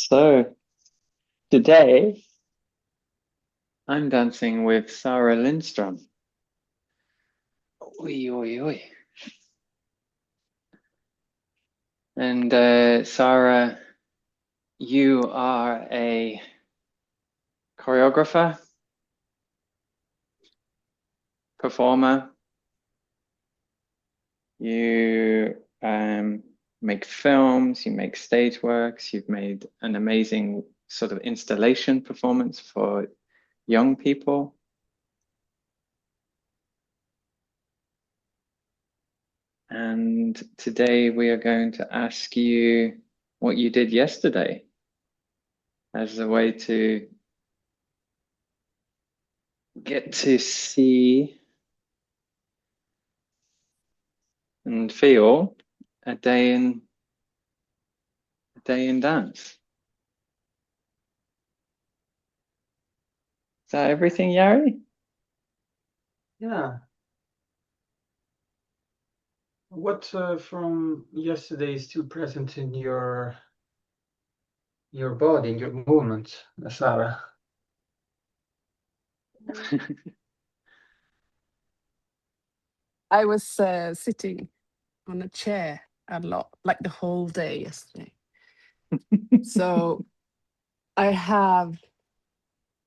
So today I'm dancing with SARA LINDSTRÖM. Oi, oi, oi. And SARA, you are a choreographer, performer. You make films, you make stage works, you've made an amazing sort of installation performance for young people. And today we are going to ask you what you did yesterday as a way to get to see and feel a day in dance. Is that everything, Yari? Yeah. What from yesterday is still present in your body, in your movement, Sarah? I was sitting on a chair a lot, like the whole day yesterday. So I have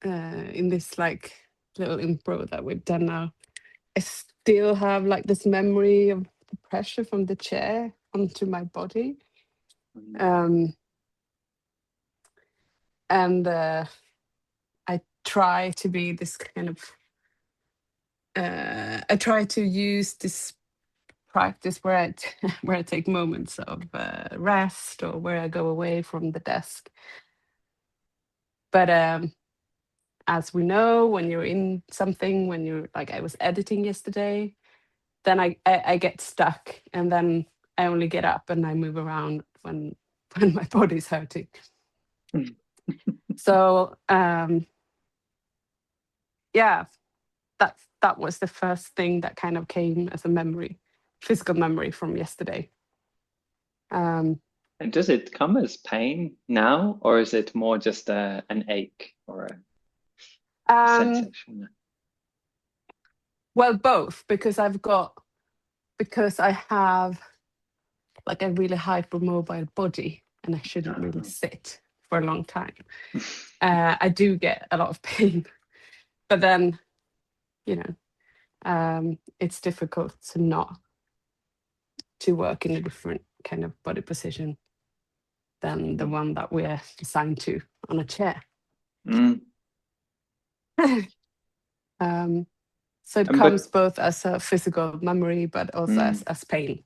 in this like little improv that we've done now, I still have like this memory of the pressure from the chair onto my body. And I try to be this kind of I try to use this practice where I take moments of rest, or where I go away from the desk. But as we know, when you're in something, when you're like, I was editing yesterday, then I get stuck, and then I only get up and I move around when my body's hurting. So yeah, that was the first thing that kind of came as a memory, physical memory from yesterday. And does it come as pain now, or is it more just an ache or a sensation? Well, both, because I have like a really hypermobile body, and I shouldn't really sit for a long time. I do get a lot of pain, but then, it's difficult to work in a different kind of body position than the one that we're assigned to on a chair. So it comes both as a physical memory, but also as pain.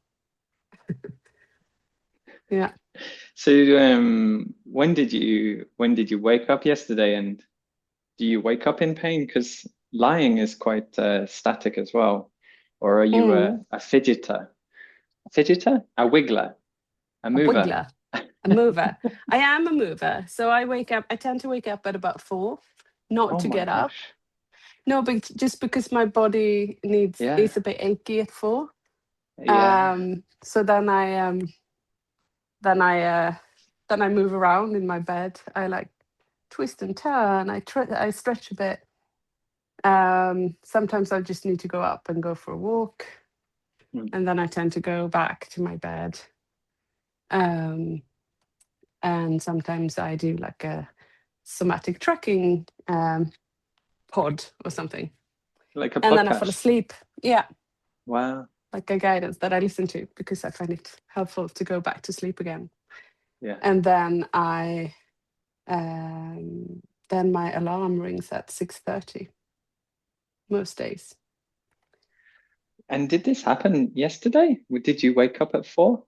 Yeah. So when did you wake up yesterday, and do you wake up in pain? Because lying is quite static as well. Or are you a fidgeter? A fidgeter? A wiggler? A mover? Wiggler. A mover. I am a mover. So I tend to wake up at about 4, not Oh to my get up. gosh. No, but just because my body Yeah. is a bit achy at 4. Yeah. So then I move around in my bed. I like twist and turn. I stretch a bit. Sometimes I just need to go up and go for a walk, and then I tend to go back to my bed. And sometimes I do like a somatic tracking pod or something, Like a and then I fall podcast. asleep. Yeah, Wow. like a guidance that I listen to because I find it helpful to go back to sleep again. Yeah. And then then my alarm rings at 6:30 most days. And did this happen yesterday? Did you wake up at 4?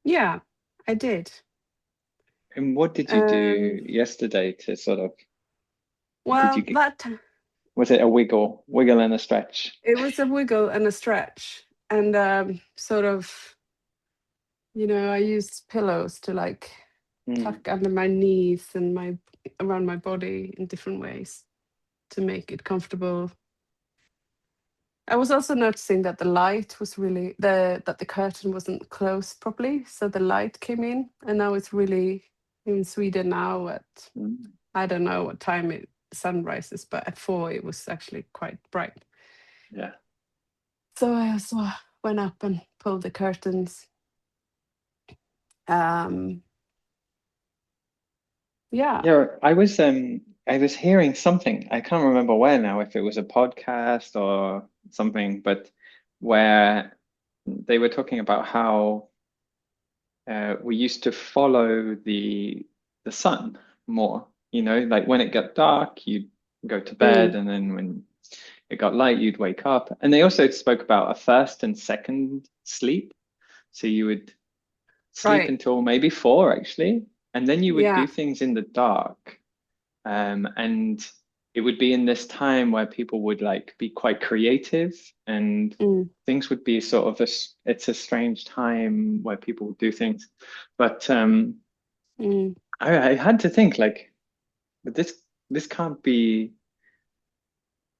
Yeah, I did. And what did you do yesterday to sort of, did you Well, get, that was it a wiggle and a stretch? it was a wiggle and a stretch, and sort of, I used pillows to like tuck under my knees and around my body in different ways to make it comfortable. I was also noticing that the light was really that the curtain wasn't closed properly, so the light came in, and now it's really in Sweden now at I don't know what time sun rises, but at 4 it was actually quite bright. Yeah. So I also went up and pulled the curtains. Yeah. Yeah, I was hearing something. I can't remember where now, if it was a podcast or something, but where they were talking about how we used to follow the sun more, like when it got dark, you'd go to bed, and then when it got light, you'd wake up. And they also spoke about a first and second sleep. So you would sleep Right. until maybe 4 actually, and then you would Yeah. do things in the dark. And it would be in this time where people would like be quite creative, and things would be sort of it's a strange time where people do things. But I had to think like, but this can't be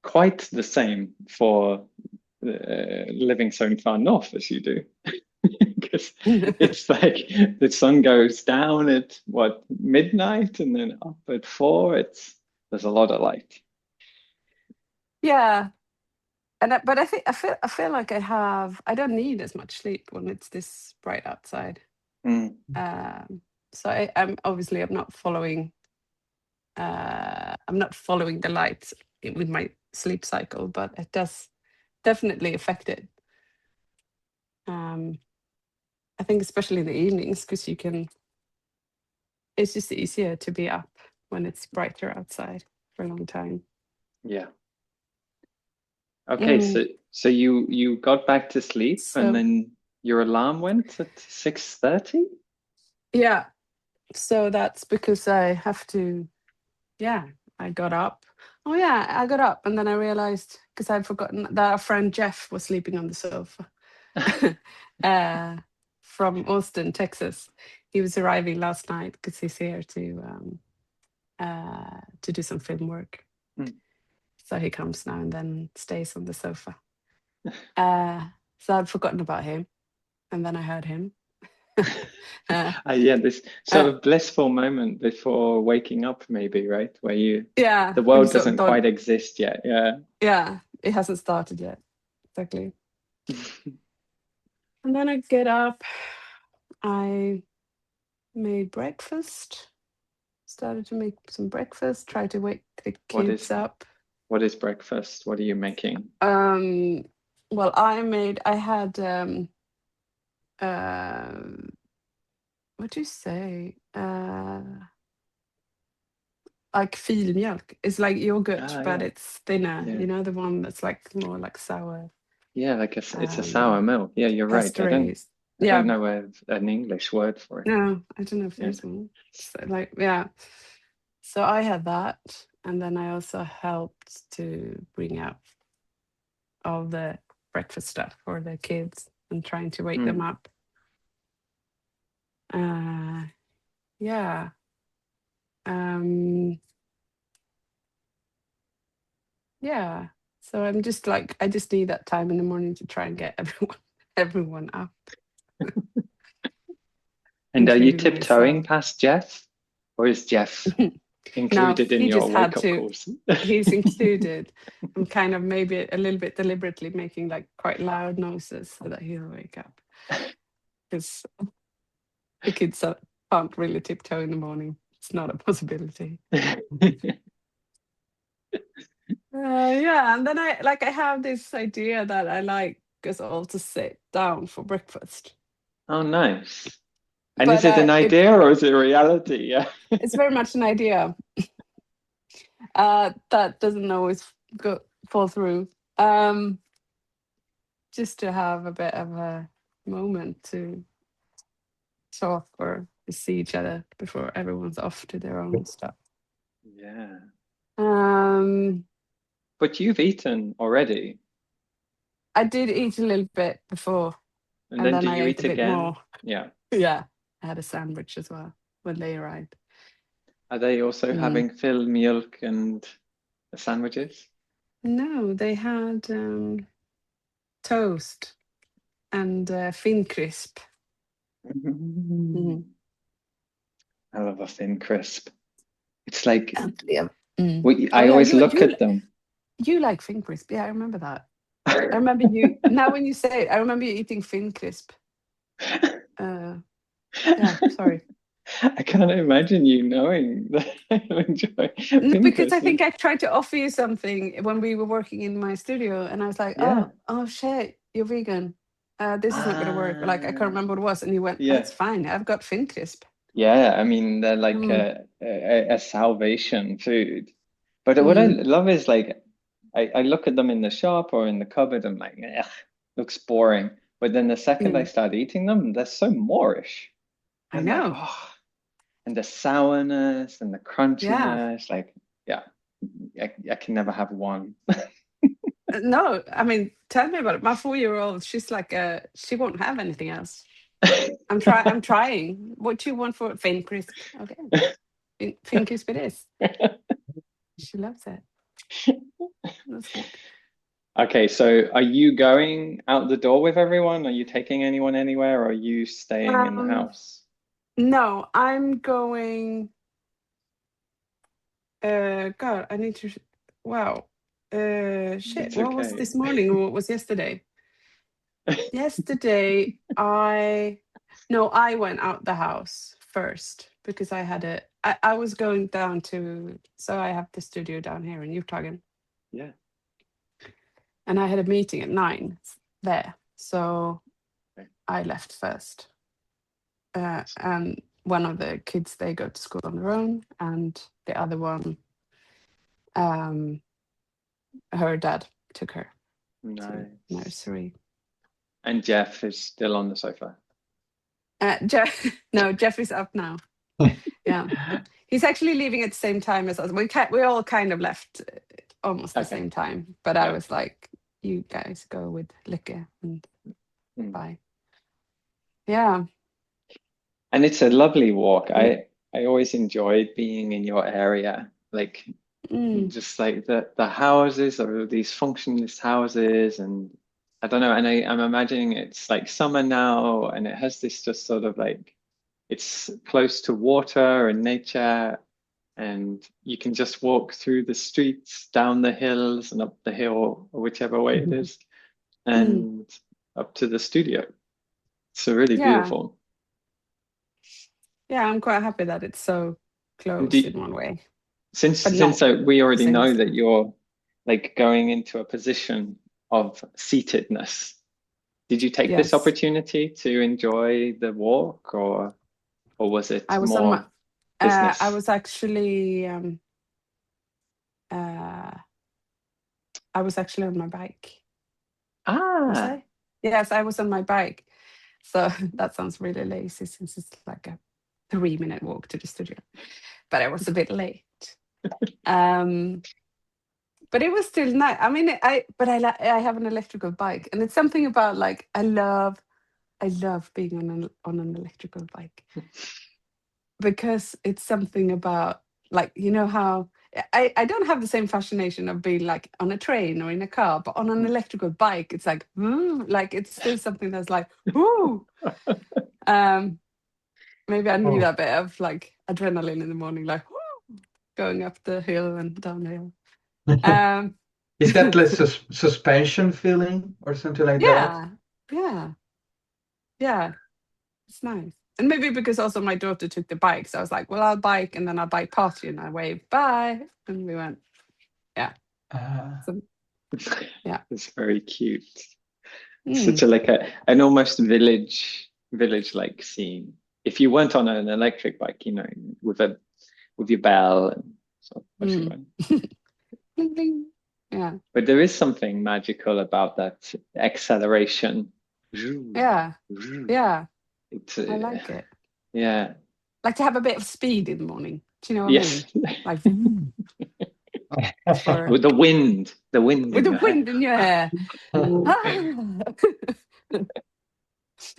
quite the same for living so far north as you do. Because it's like the sun goes down at what, midnight, and then up at 4. There's a lot of light. Yeah. But I feel like I don't need as much sleep when it's this bright outside. So I'm not following the lights with my sleep cycle, but it does definitely affect it. I think especially in the evenings, because it's just easier to be up when it's brighter outside for a long time. Yeah. Okay, so you got back to sleep, and then your alarm went at 6:30? Yeah. So that's because I have to, I got up. Oh yeah, I got up, and then I realized, because I'd forgotten that our friend Jeff was sleeping on the sofa. From Austin, Texas. He was arriving last night because he's here to do some film work. So he comes now and then stays on the sofa. So I'd forgotten about him, and then I heard him. Yeah, this sort of blissful moment before waking up, maybe, right? Where the world doesn't quite exist yet. Yeah. Yeah, it hasn't started yet. Exactly. And then I get up, I made breakfast, started to make some breakfast, try to wake the kids up. What is breakfast? What are you making? Well, I had what do you say? Like filmjölk. It's like yogurt, but it's thinner. Yeah. The one that's like more like sour. Yeah, like it's a sour milk. Yeah, you're right. I don't know an English word for it. No, I don't know if there's one. So So I had that, and then I also helped to bring out all the breakfast stuff for the kids and trying to wake them up. yeah. Yeah. So I'm just like, I just need that time in the morning to try and get everyone up, And are you including tiptoeing myself. past Jeff, or is Jeff No, included in he your just had wake-up to. calls? He's included. I'm kind of maybe a little bit deliberately making like quite loud noises so that he'll wake up. Because the kids can't really tiptoe in the morning. It's not a possibility. Yeah, and then I have this idea that I like us all to sit down for breakfast. Oh, nice. And is But it an idea or is it reality? Yeah. it's very much an idea that doesn't always fall through. Just to have a bit of a moment to talk or to see each other before everyone's off to their own stuff. Yeah. Um, But you've eaten already, I did eat a little bit before, and and then then do I you ate eat a bit again? more. Yeah. Yeah, I had a sandwich as well when they arrived. Are they also having filled milk and sandwiches? No, they had toast and Thin Crisp. Mm. I love a thin crisp. It's like Yeah. Oh I yeah, always look at them. you like Thin Crisp. Yeah, I remember that. I remember you. Now when you say it, I remember you eating Thin Crisp. Yeah, sorry. I can't imagine you knowing that I enjoy No, thin because I crisp. think I tried to offer you something when we were working in my studio, and I was like, Yeah. oh shit, you're vegan. This is not going to work. Like, I can't Ah, remember what it was. And you went, oh, yeah. it's fine. I've got Thin Crisp. Yeah, I mean they're like Mm, a salvation food. But what I mm, love is like I look at them in the shop or in the cupboard and like, ugh, looks boring. But then the second I mm. start eating them, they're so Moorish. I I'm like, know. oh, and the sourness and the Yeah. crunchiness, like, yeah, I can never have one. No, I mean, tell me about it. My 4-year-old, she's like, she won't have anything else. I'm trying. What do you want for Thin Crisp? Okay. Thin Crisp it is. She loves it. That's good. Okay, so are you going out the door with everyone? Are you taking anyone anywhere, or are you staying in the Um, house? no, I'm going. God, I need to. Wow. Shit. It's What was okay. this morning? Or what was yesterday? Yesterday, I went out the house first because I was going down to. So I have the studio down here in Utah, Yeah. and I had a meeting at 9 there. So Okay. I left first. And one of the kids, they go to school on their own, and the other one, her dad took her to Nice. nursery. And Jeff is still on the sofa. Jeff is up now. Yeah, he's actually leaving at the same time as us. We all kind of left almost the Okay. same time, but I Yeah. was like, you guys go with Lykke and bye. Yeah. And it's a lovely walk. I always enjoyed being in your area, like just like the houses or these functionalist houses, and I don't know, and I'm imagining it's like summer now, and it has this just sort of like it's close to water and nature, and you can just walk through the streets, down the hills and up the hill, or whichever way it is, and up to the studio. It's really Yeah. beautiful. Yeah, I'm quite happy that it's so And close in one way, but since not we the already same know as that them. you're like going into a position of seatedness, did you take this Yes. opportunity to enjoy the walk, or was I it was on my more I business? was actually I was actually on my bike. Was Ah, I? Yes, I was on my bike. So that sounds really lazy since it's like a 3-minute walk to the studio. But I was a bit late. Um, but it was still nice. I mean, I have an electrical bike, and it's something about like I love being on an electrical bike. because it's something about, like, you know how I don't have the same fascination of being like on a train or in a car, but on an electrical bike, it's like, like it's still something that's like, woo. Maybe I need Oh. a bit of like adrenaline in the morning, like woo, going up the hill and downhill. Is that like suspension feeling or something like that? Yeah, it's nice. And maybe because also my daughter took the bike, so I was like, well, I'll bike, and then I'll bike past you, and I waved bye, and we went. Yeah. So, yeah. It's very cute. Mm. Such a like an almost village like scene. If you weren't on an electric bike, you know, with your bell and so on. Bling, bling. Yeah. But there is something magical about that acceleration. Yeah. It's I like it. yeah. Like to have a bit of speed in the morning. Do you know what Yes. I mean? Like for With the wind with in the your hair. wind in your hair.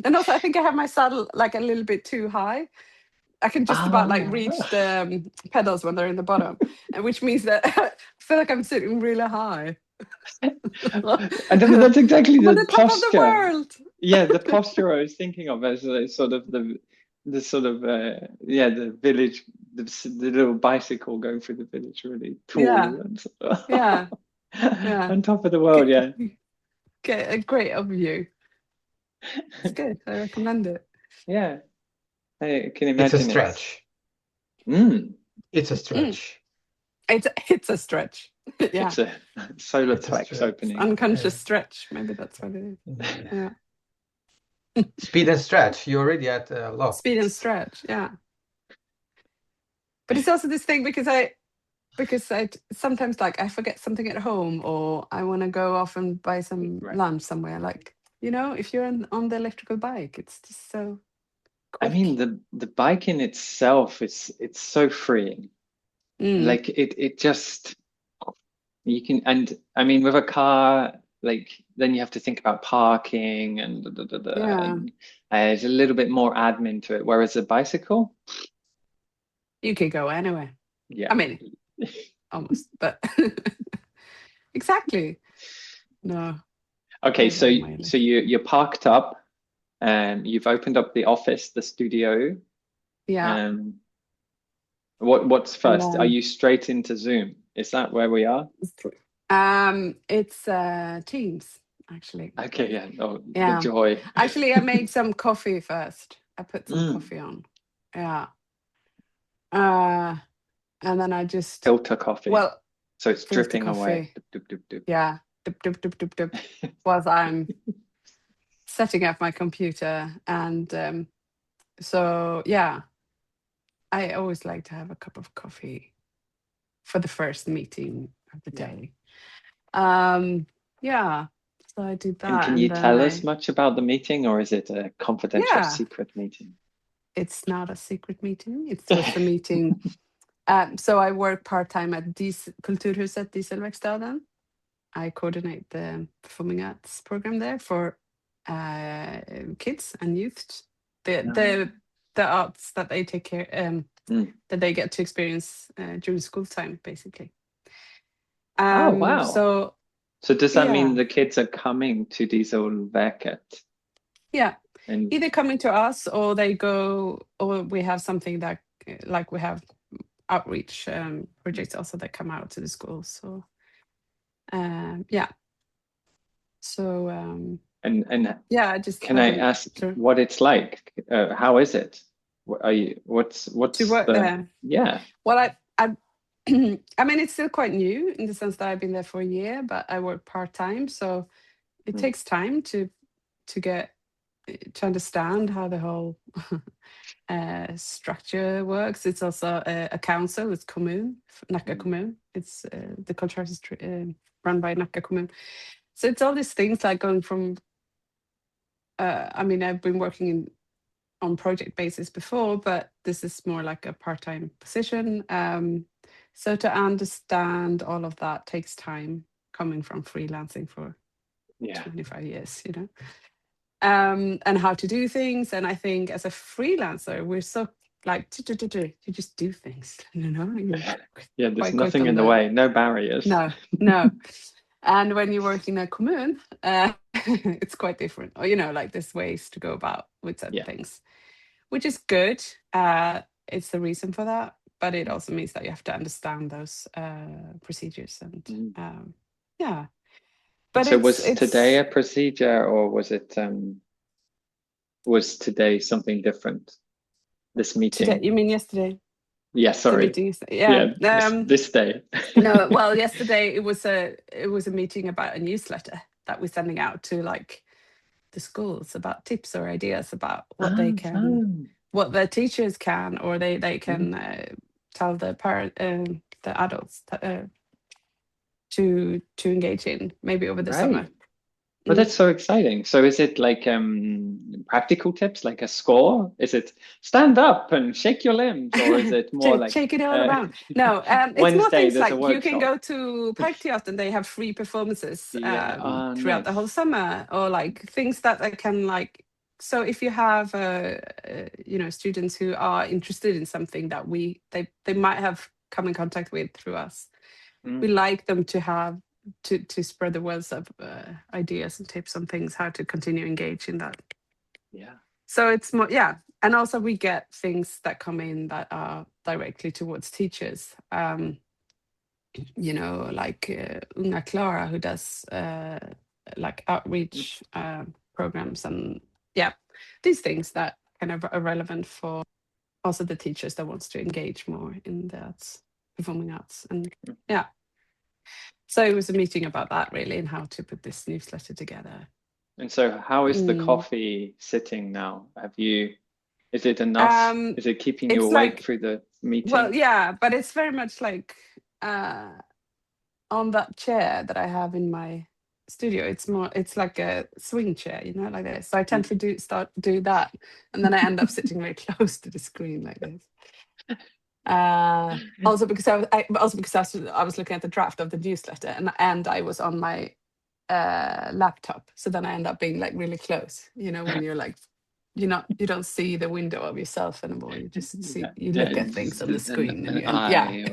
And also, I think I have my saddle like a little bit too high. I can just about like reach the pedals when they're in the bottom, and which means that I feel like I'm sitting really high. And then that's exactly I'm on the the top of the posture. world. Yeah, the posture I was thinking of as sort of the sort of the village, the little bicycle going through the village, really tall and Yeah. on top of the world. Yeah, Get a great overview. It's good. I recommend it. yeah. I can It's a imagine stretch. It's a stretch. It's a stretch. Yeah. It's a solar It's a plex stretch. opening. Unconscious stretch. Maybe that's what it is. Yeah. Speed and stretch. You're already at a lot. Speed and stretch. Yeah. But it's also this thing because I sometimes like I forget something at home, or I want to go off and buy some lunch somewhere. Like, you know, if you're on the electrical bike, it's just so quick. I mean, the bike in itself it's so freeing. Like it just you can, and I mean with a car, like then you have to think about parking and and there's a little bit more admin to it. Whereas a bicycle, you could go anywhere. yeah. I mean, almost, but exactly. No. Okay, so you're parked up and you've opened up the office, the studio. Yeah. What's first? Then, Are you straight into Zoom? Is that where we are? it's Teams, actually. Okay, yeah. Oh, Yeah. the joy. Actually, I made some coffee first. I put some coffee on. Yeah. And then I just filter coffee. Well, so it's dripping away. Doop, doop, doop. Yeah. Doop, doop, doop, doop, doop. Whilst I'm setting up my computer. And so yeah, I always like to have a cup of coffee for the first meeting of the day. Yeah. So I do that. And can you tell us much about the meeting, or is it a confidential secret meeting? It's not a secret meeting. It's just a meeting. So I work part-time at Kulturhuset Dieselverkstaden. I coordinate the performing arts program there for kids and youth. The arts that they take care, that they get to experience during school time, basically. Oh wow! So does that mean the kids are coming to Dieselverket? Yeah, and either coming to us, or they go, or we have something that, like we have outreach projects also that come out to the schools. So yeah. So and yeah, just can I ask what it's like? How is it? What's to work there? Yeah. Well, I I mean, it's still quite new in the sense that I've been there for a year, but I work part-time, so it takes time to get to understand how the whole structure works. It's also a council. It's kommun, Nacka kommun. It's the contract is run by Nacka kommun. So it's all these things like going from. I mean, I've been working on project basis before, but this is more like a part-time position. So to understand all of that takes time, coming from freelancing for 25 years, you know. And how to do things. And I think as a freelancer, we're so like you just do things, you know. Yeah, there's quite quick nothing on in the the way, no barriers. no. And when you work in a commune, it's quite different. Or, you know, like there's ways to go about with certain things, which is good. It's the reason for that, but it also means that you have to understand those procedures and yeah. But So it's was today a procedure, or was today something different? This meeting? today. You mean yesterday? Yeah, The sorry. meeting is Yeah, this day. No, well, yesterday it was a meeting about a newsletter that we're sending out to like the schools about tips or ideas about what they can, fun. what the teachers can, or they can tell the the adults to engage in maybe over the summer. But that's so exciting. So is it like practical tips, like a score? Is it stand up and shake your limbs, or is it more like shake it all around? No, it's more Wednesday things there's a like you can workshop? go to Parkteatern and they have free performances throughout Nice. the whole summer, or like things that I can like. So if you have you know, students who are interested in something that they might have come in contact with through us, we like them to have to spread the words of ideas and tips on things how to continue engage in that. Yeah. So it's more, and also we get things that come in that are directly towards teachers. You know, like Unga Clara, who does like outreach programs, and these things that kind of are relevant for also the teachers that wants to engage more in the arts, performing arts, and so it was a meeting about that really, and how to put this newsletter together. And so how is the coffee sitting now? Is it enough? Is it keeping you awake like, through the meeting? Well, yeah, but it's very much like on that chair that I have in my studio. It's like a swing chair, you know, like this. So I tend to do that, and then I end up sitting very close to the screen like this. Also because I was looking at the draft of the newsletter, and I was on my laptop, so then I end up being like really close, you know, when you're like, you don't see the window of yourself anymore, you just see, you look at things on the screen, and you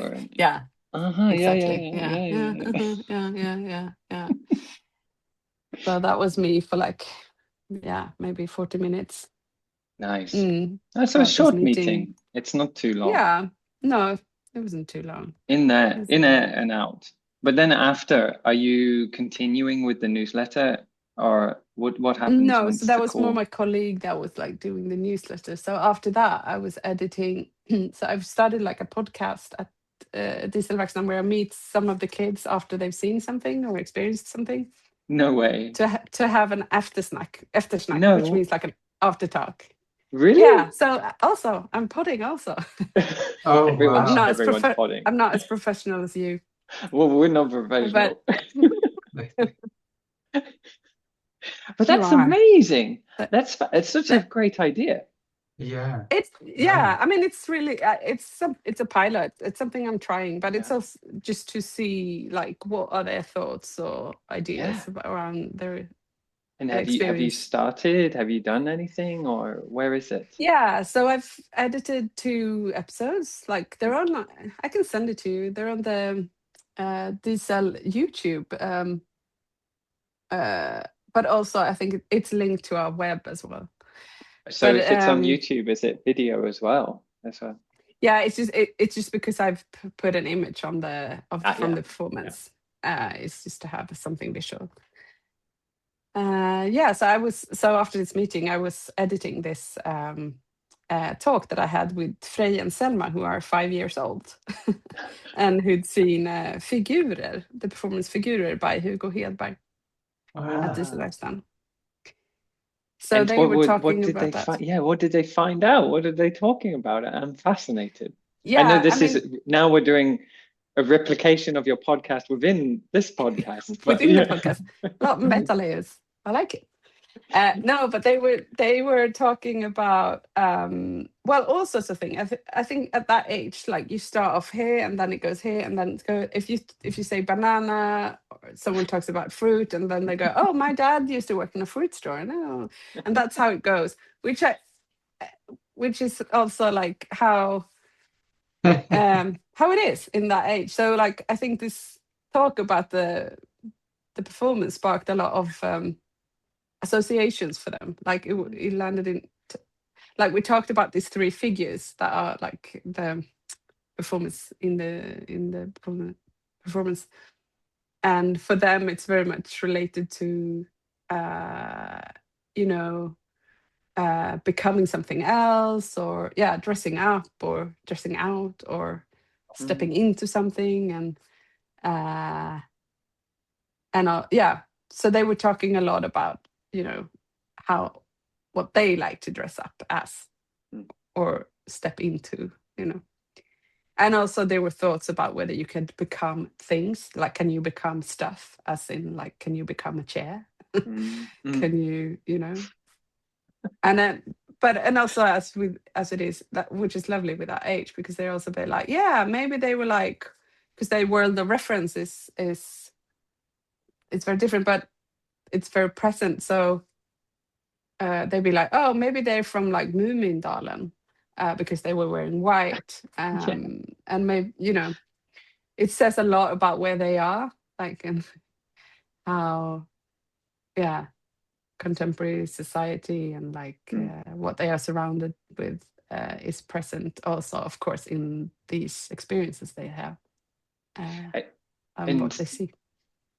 exactly. Yeah. So that was me for like maybe 40 minutes. Nice. So a short meeting. It's not too long. Yeah, no, it wasn't too long. In and out. But then after, are you continuing with the newsletter, or what happens? No, so that was more my colleague that was like doing the newsletter. So after that, I was editing. So I've started like a podcast at Dieselverkstan where I meet some of the kids after they've seen something or experienced something. No way. To have an aftersnack, which means like an after talk. Really? Yeah. So also, I'm podding also. Oh, everyone's podding. I'm not as professional as you. Well, we're not professional. But that's amazing. It's such a great idea. Yeah. I mean, it's really it's a pilot. It's something I'm trying, but it's also just to see like what are their thoughts or ideas around their. And have you started? Have you done anything, or where is it? Yeah, so I've edited 2 episodes. Like they're on. I can send it to you. They're on the Diesel YouTube. But also I think it's linked to our web as well. So if it's on YouTube, is it video as well? Yeah, it's just because I've put an image on from the performance. It's just to have something visual. So after this meeting, I was editing this talk that I had with Frey and Selma, who are 5 years old, and who'd seen Figurer, the performance Figurer by Hugo Hedberg at Dieselverkstan. So and they were talking about that. What did they find out? What are they talking about? I'm fascinated. Yeah, I know is now we're doing a replication of your podcast within this podcast. Within the podcast. A lot of meta layers. I like it. No, but they were talking about all sorts of things. I think at that age, like you start off here and then it goes here, and then if you say banana, or someone talks about fruit, and then they go, oh, my dad used to work in a fruit store, and that's how it goes. Which which is also like how it is in that age. So like I think this talk about the performance sparked a lot of associations for them. Like it landed in like we talked about these three figures that are like the performance in the performance, and for them it's very much related to you know, becoming something else, or dressing up or dressing out or stepping into something, and so they were talking a lot about, you know, what they like to dress up as or step into, you know. And also there were thoughts about whether you could become things, like can you become stuff, as in like can you become a chair? Can you, you know? And then and also as it is that, which is lovely with that age, because they're also a bit like, yeah, maybe they were like, because their world of reference is it's very different, but it's very present. So they'd be like, oh, maybe they're from like Mumindalen, because they were wearing white. And maybe, you know, it says a lot about where they are, like, and how, contemporary society and like what they are surrounded with is present also, of course, in these experiences they have, and what they see.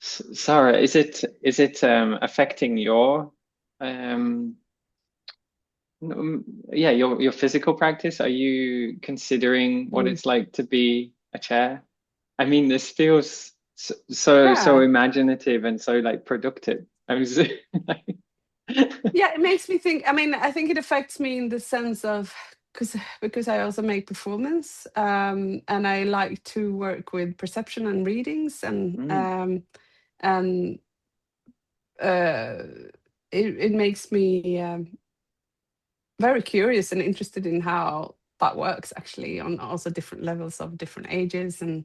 Sarah, is it affecting your your physical practice? Are you considering what it's like to be a chair? I mean, this feels so imaginative and so like productive. I was it makes me think. I mean, I think it affects me in the sense of because I also make performance, and I like to work with perception and readings, and it makes me very curious and interested in how that works actually on also different levels of different ages, and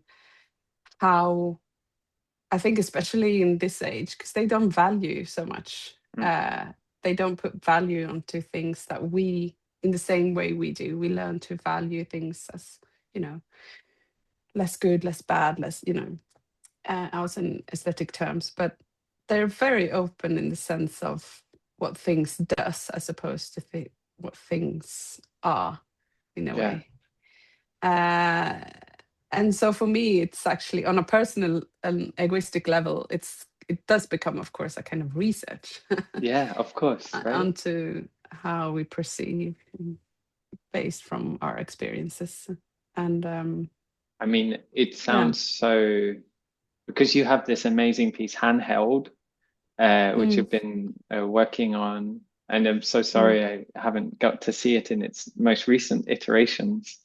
how I think especially in this age, because they don't value so much. They don't put value onto things that we, in the same way we do. We learn to value things as, you know, less good, less bad, less, you know, also in aesthetic terms. But they're very open in the sense of what things does as opposed to what things are, in a way. And so for me, it's actually on a personal and egoistic level, it does become, of course, a kind of research. Of course, right? Onto how we perceive based from our experiences. And I mean, it sounds so, because you have this amazing piece, Handheld, which you've been working on, and I'm so sorry I haven't got to see it in its most recent iterations.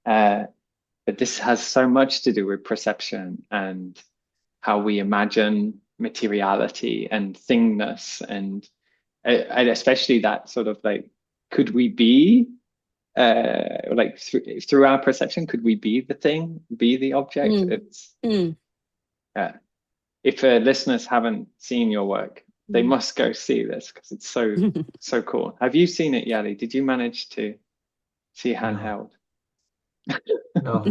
But this has so much to do with perception and how we imagine materiality and thingness, and especially that sort of like, could we be like through our perception, could we be the thing, be the object? It's if listeners haven't seen your work, they must go see this, because it's so cool. Have you seen it, Yari? Did you manage to see Handheld? No.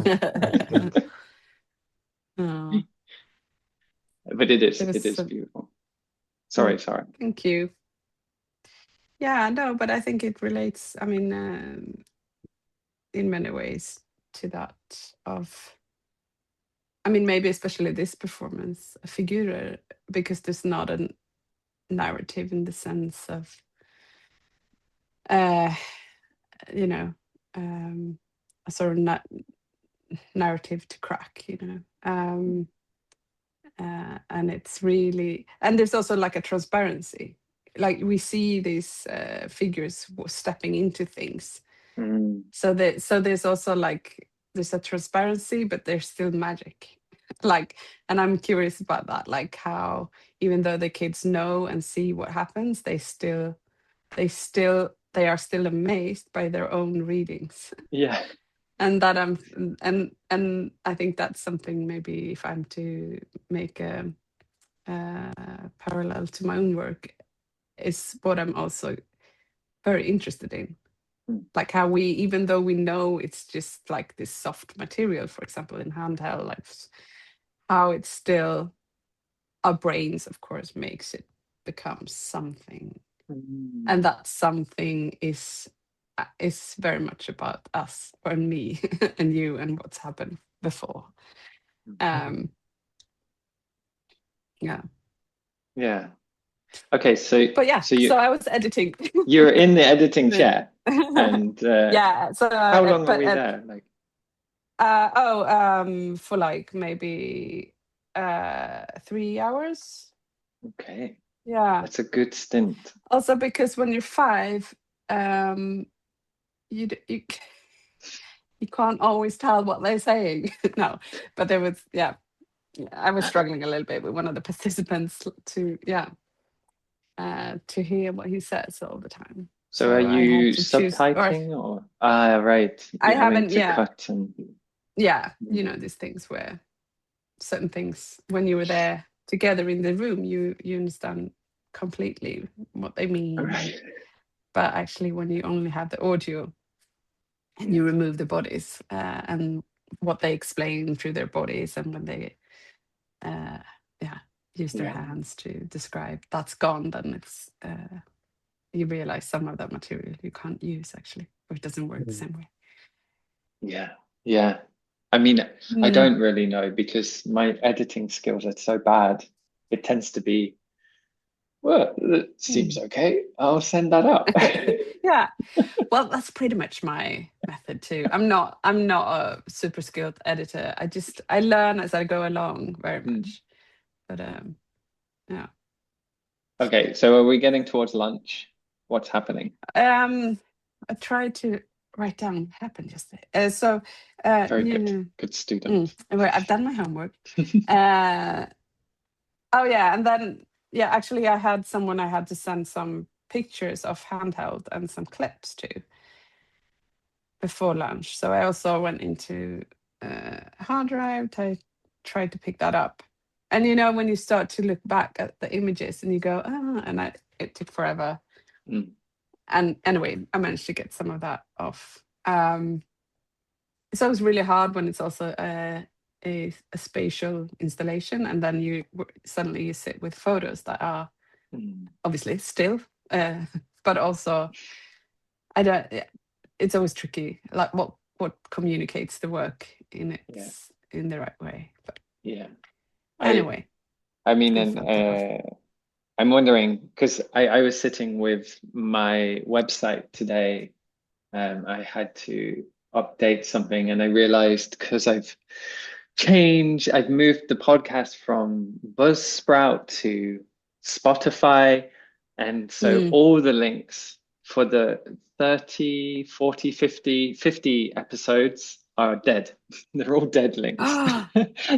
No. But it is beautiful. Sorry. Thank you. Yeah, no, but I think it relates, I mean, in many ways to that of, I mean, maybe especially this performance, a figure, because there's not a narrative in the sense of, you know, a sort of narrative to crack, you know. And it's really, and there's also like a transparency, like we see these figures stepping into things. So there's also like, there's a transparency, but there's still magic. Like, and I'm curious about that, like how even though the kids know and see what happens, they are still amazed by their own readings. And that and I think that's something, maybe if I'm to make a parallel to my own work, is what I'm also very interested in. Like how we, even though we know it's just like this soft material, for example, in handheld, like how it's still, our brains, of course, makes it become something. And that something is very much about us or me and you and what's happened before. Yeah. Yeah. Okay, so But yeah, so so I was editing. you're in the editing Then- chair, and yeah. So how long are but we there? Like, for like maybe 3 hours. okay, Yeah. that's a good stint. Also because when you're 5, you you can't always tell what they're saying. No, but there was, yeah, I was struggling a little bit with one of the participants to hear what he says all the time. So are I had you to choose, or subtitling or right, I you're having haven't, to cut and you know, these things where certain things, when you were there together in the room, you understand completely what they mean. right. But actually, when you only have the audio and you remove the bodies and what they explain through their bodies, and when they use their hands to describe, that's gone, then it's you realize some of that material you can't use actually, or it doesn't work the same way. Yeah. I mean, I don't really know because my editing skills are so bad. It tends to be, well, it seems okay. I'll send that up. Yeah. Well, that's pretty much my method too. I'm not a super skilled editor. I learn as I go along very much. But yeah. Okay, so are we getting towards lunch? What's happening? I tried to write down what happened yesterday. Very you good. know, Good student. well, I've done my homework. Oh yeah, and then actually I had someone I had to send some pictures of handheld and some clips to before lunch. So I also went into hard drive, tried to pick that up. And you know, when you start to look back at the images and you go, it took forever. And anyway, I managed to get some of that off. It's always really hard when it's also a spatial installation, and then you suddenly you sit with photos that are obviously still, but also I don't. It's always tricky, like what communicates the work in the right way. But anyway, I mean, and I'm wondering because I was sitting with my website today. I had to update something, and I realized because I've moved the podcast from Buzzsprout to Spotify, and so all the links for the 30, 40, 50 episodes are dead. They're all dead links.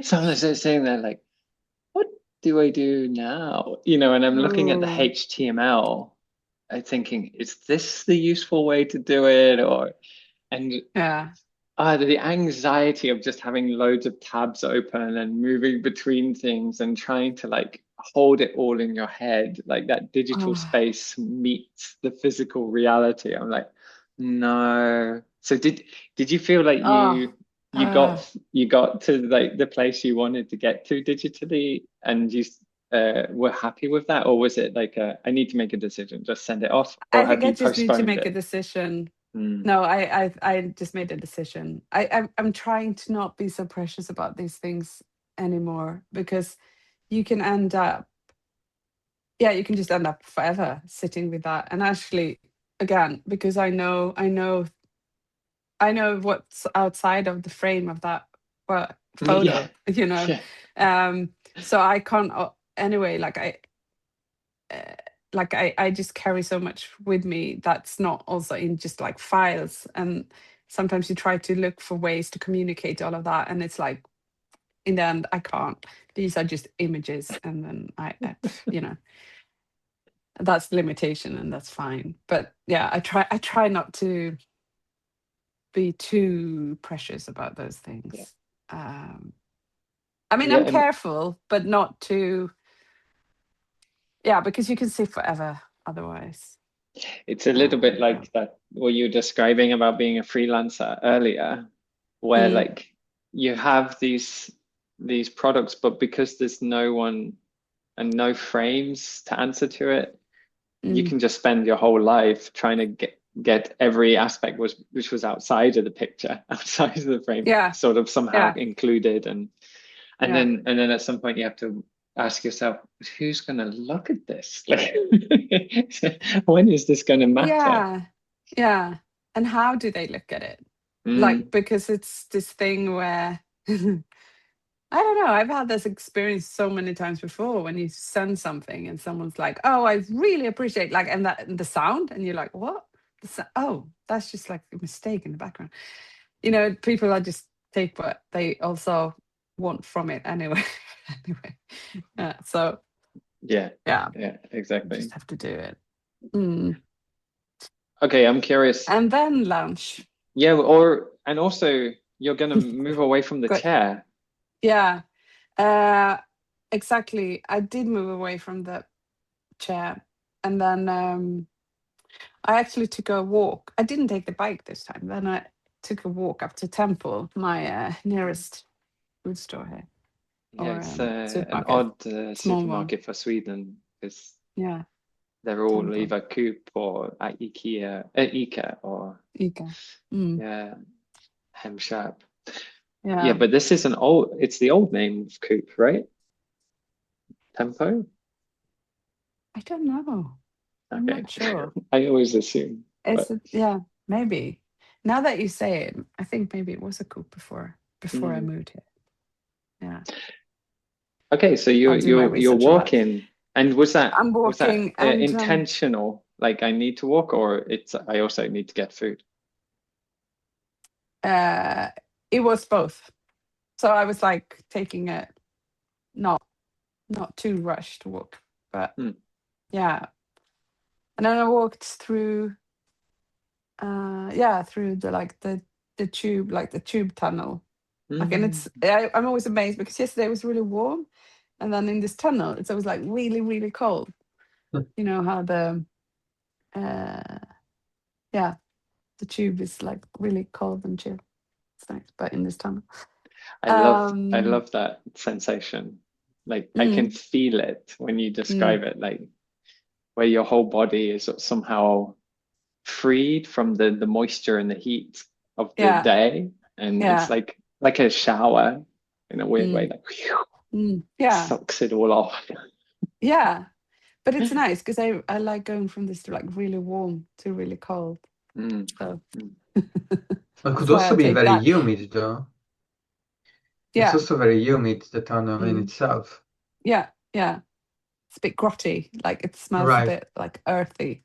So I'm just sitting there like, what do I do now? You know, and I'm looking at the HTML, I'm thinking, is this the useful way to do it? The anxiety of just having loads of tabs open and moving between things and trying to like hold it all in your head, like that digital space meets the physical reality. I'm like, no. So did you feel like you got to like the place you wanted to get to digitally, and you were happy with that, or was it like I need to make a decision, just send it off, or I think have I you just need to postponed make a it? decision. No, I just made a decision. I'm trying to not be so precious about these things anymore, because you can end up, you can just end up forever sitting with that. And actually, again, because I know what's outside of the frame of that photo, you know. So I can't anyway. I just carry so much with me that's not also in just like files, and sometimes you try to look for ways to communicate all of that, and it's like in the end I can't. These are just images, and then I you know, that's the limitation, and that's fine. But yeah, I try not to be too precious about those things. I mean, I'm careful, but not too, because you can sit forever otherwise. It's a little bit Yeah. like that what you're describing about being a freelancer earlier, where like you have these products, but because there's no one and no frames to answer to it, you can just spend your whole life trying to get every aspect which was outside of the picture, outside of the frame, Yeah. sort of somehow Yeah. included, and Yeah. then at some point you have to ask yourself, who's going to look at this? Like, when is this going to matter? Yeah. Yeah. And how do they look at it? Like, Mm, because it's this thing where I don't know. I've had this experience so many times before when you send something and someone's like, "Oh, I really appreciate like," and that and the sound, and you're like, "What? Oh, that's just like a mistake in the background." You know, people are just take what they also want from it anyway. Anyway, yeah. So yeah, yeah, yeah, you exactly. just have to do it. Mm. Okay, I'm curious. And then lunch. Yeah, and also you're going to move away from the Good. chair. Yeah. Exactly. I did move away from the chair, and then I actually took a walk. I didn't take the bike this time. Then I took a walk up to Temple, my nearest food store here, Yeah, or it's an supermarket, odd small one. supermarket for Sweden because Yeah, they're all Temple, either Coop or at IKEA or Ica. Mm, yeah, Hemköp. Yeah, yeah, but this is it's the old name of Coop, right? Tempo? I don't know. I'm Okay. not sure. I always assume, Is but it? Yeah, maybe. Now that you say it, I think maybe it was a coup before I mm. moved here. Yeah, Okay, so I'll do my you're research on that. walking, and I'm was that walking, and intentional? Like I need to walk, or it's I also need to get food. uh, it was both. So I was like taking a not not too rushed walk, but Mm. yeah. And then I walked through, yeah, through the tube, like the tube tunnel. Like, and Mm. I'm always amazed because yesterday it was really warm, and then in this tunnel it's always like really really cold. You know how uh yeah, the tube is like really cold and chill. It's nice, but in this tunnel, I um, love that sensation. Like I can mm, feel it when you mm, describe it, like where your whole body is somehow freed from the moisture and the heat of the yeah, day, and it's yeah, like a shower in a weird way, mm, like whew, yeah, sucks it all off. yeah. But it's nice because I like going from this like really warm to really cold. Mm, So mm. It could that's why I also be take very that. humid, though. It's Yeah. also very humid, the tunnel in Mm. itself. Yeah. Yeah. It's a bit grotty. Like it smells a Right. bit like earthy.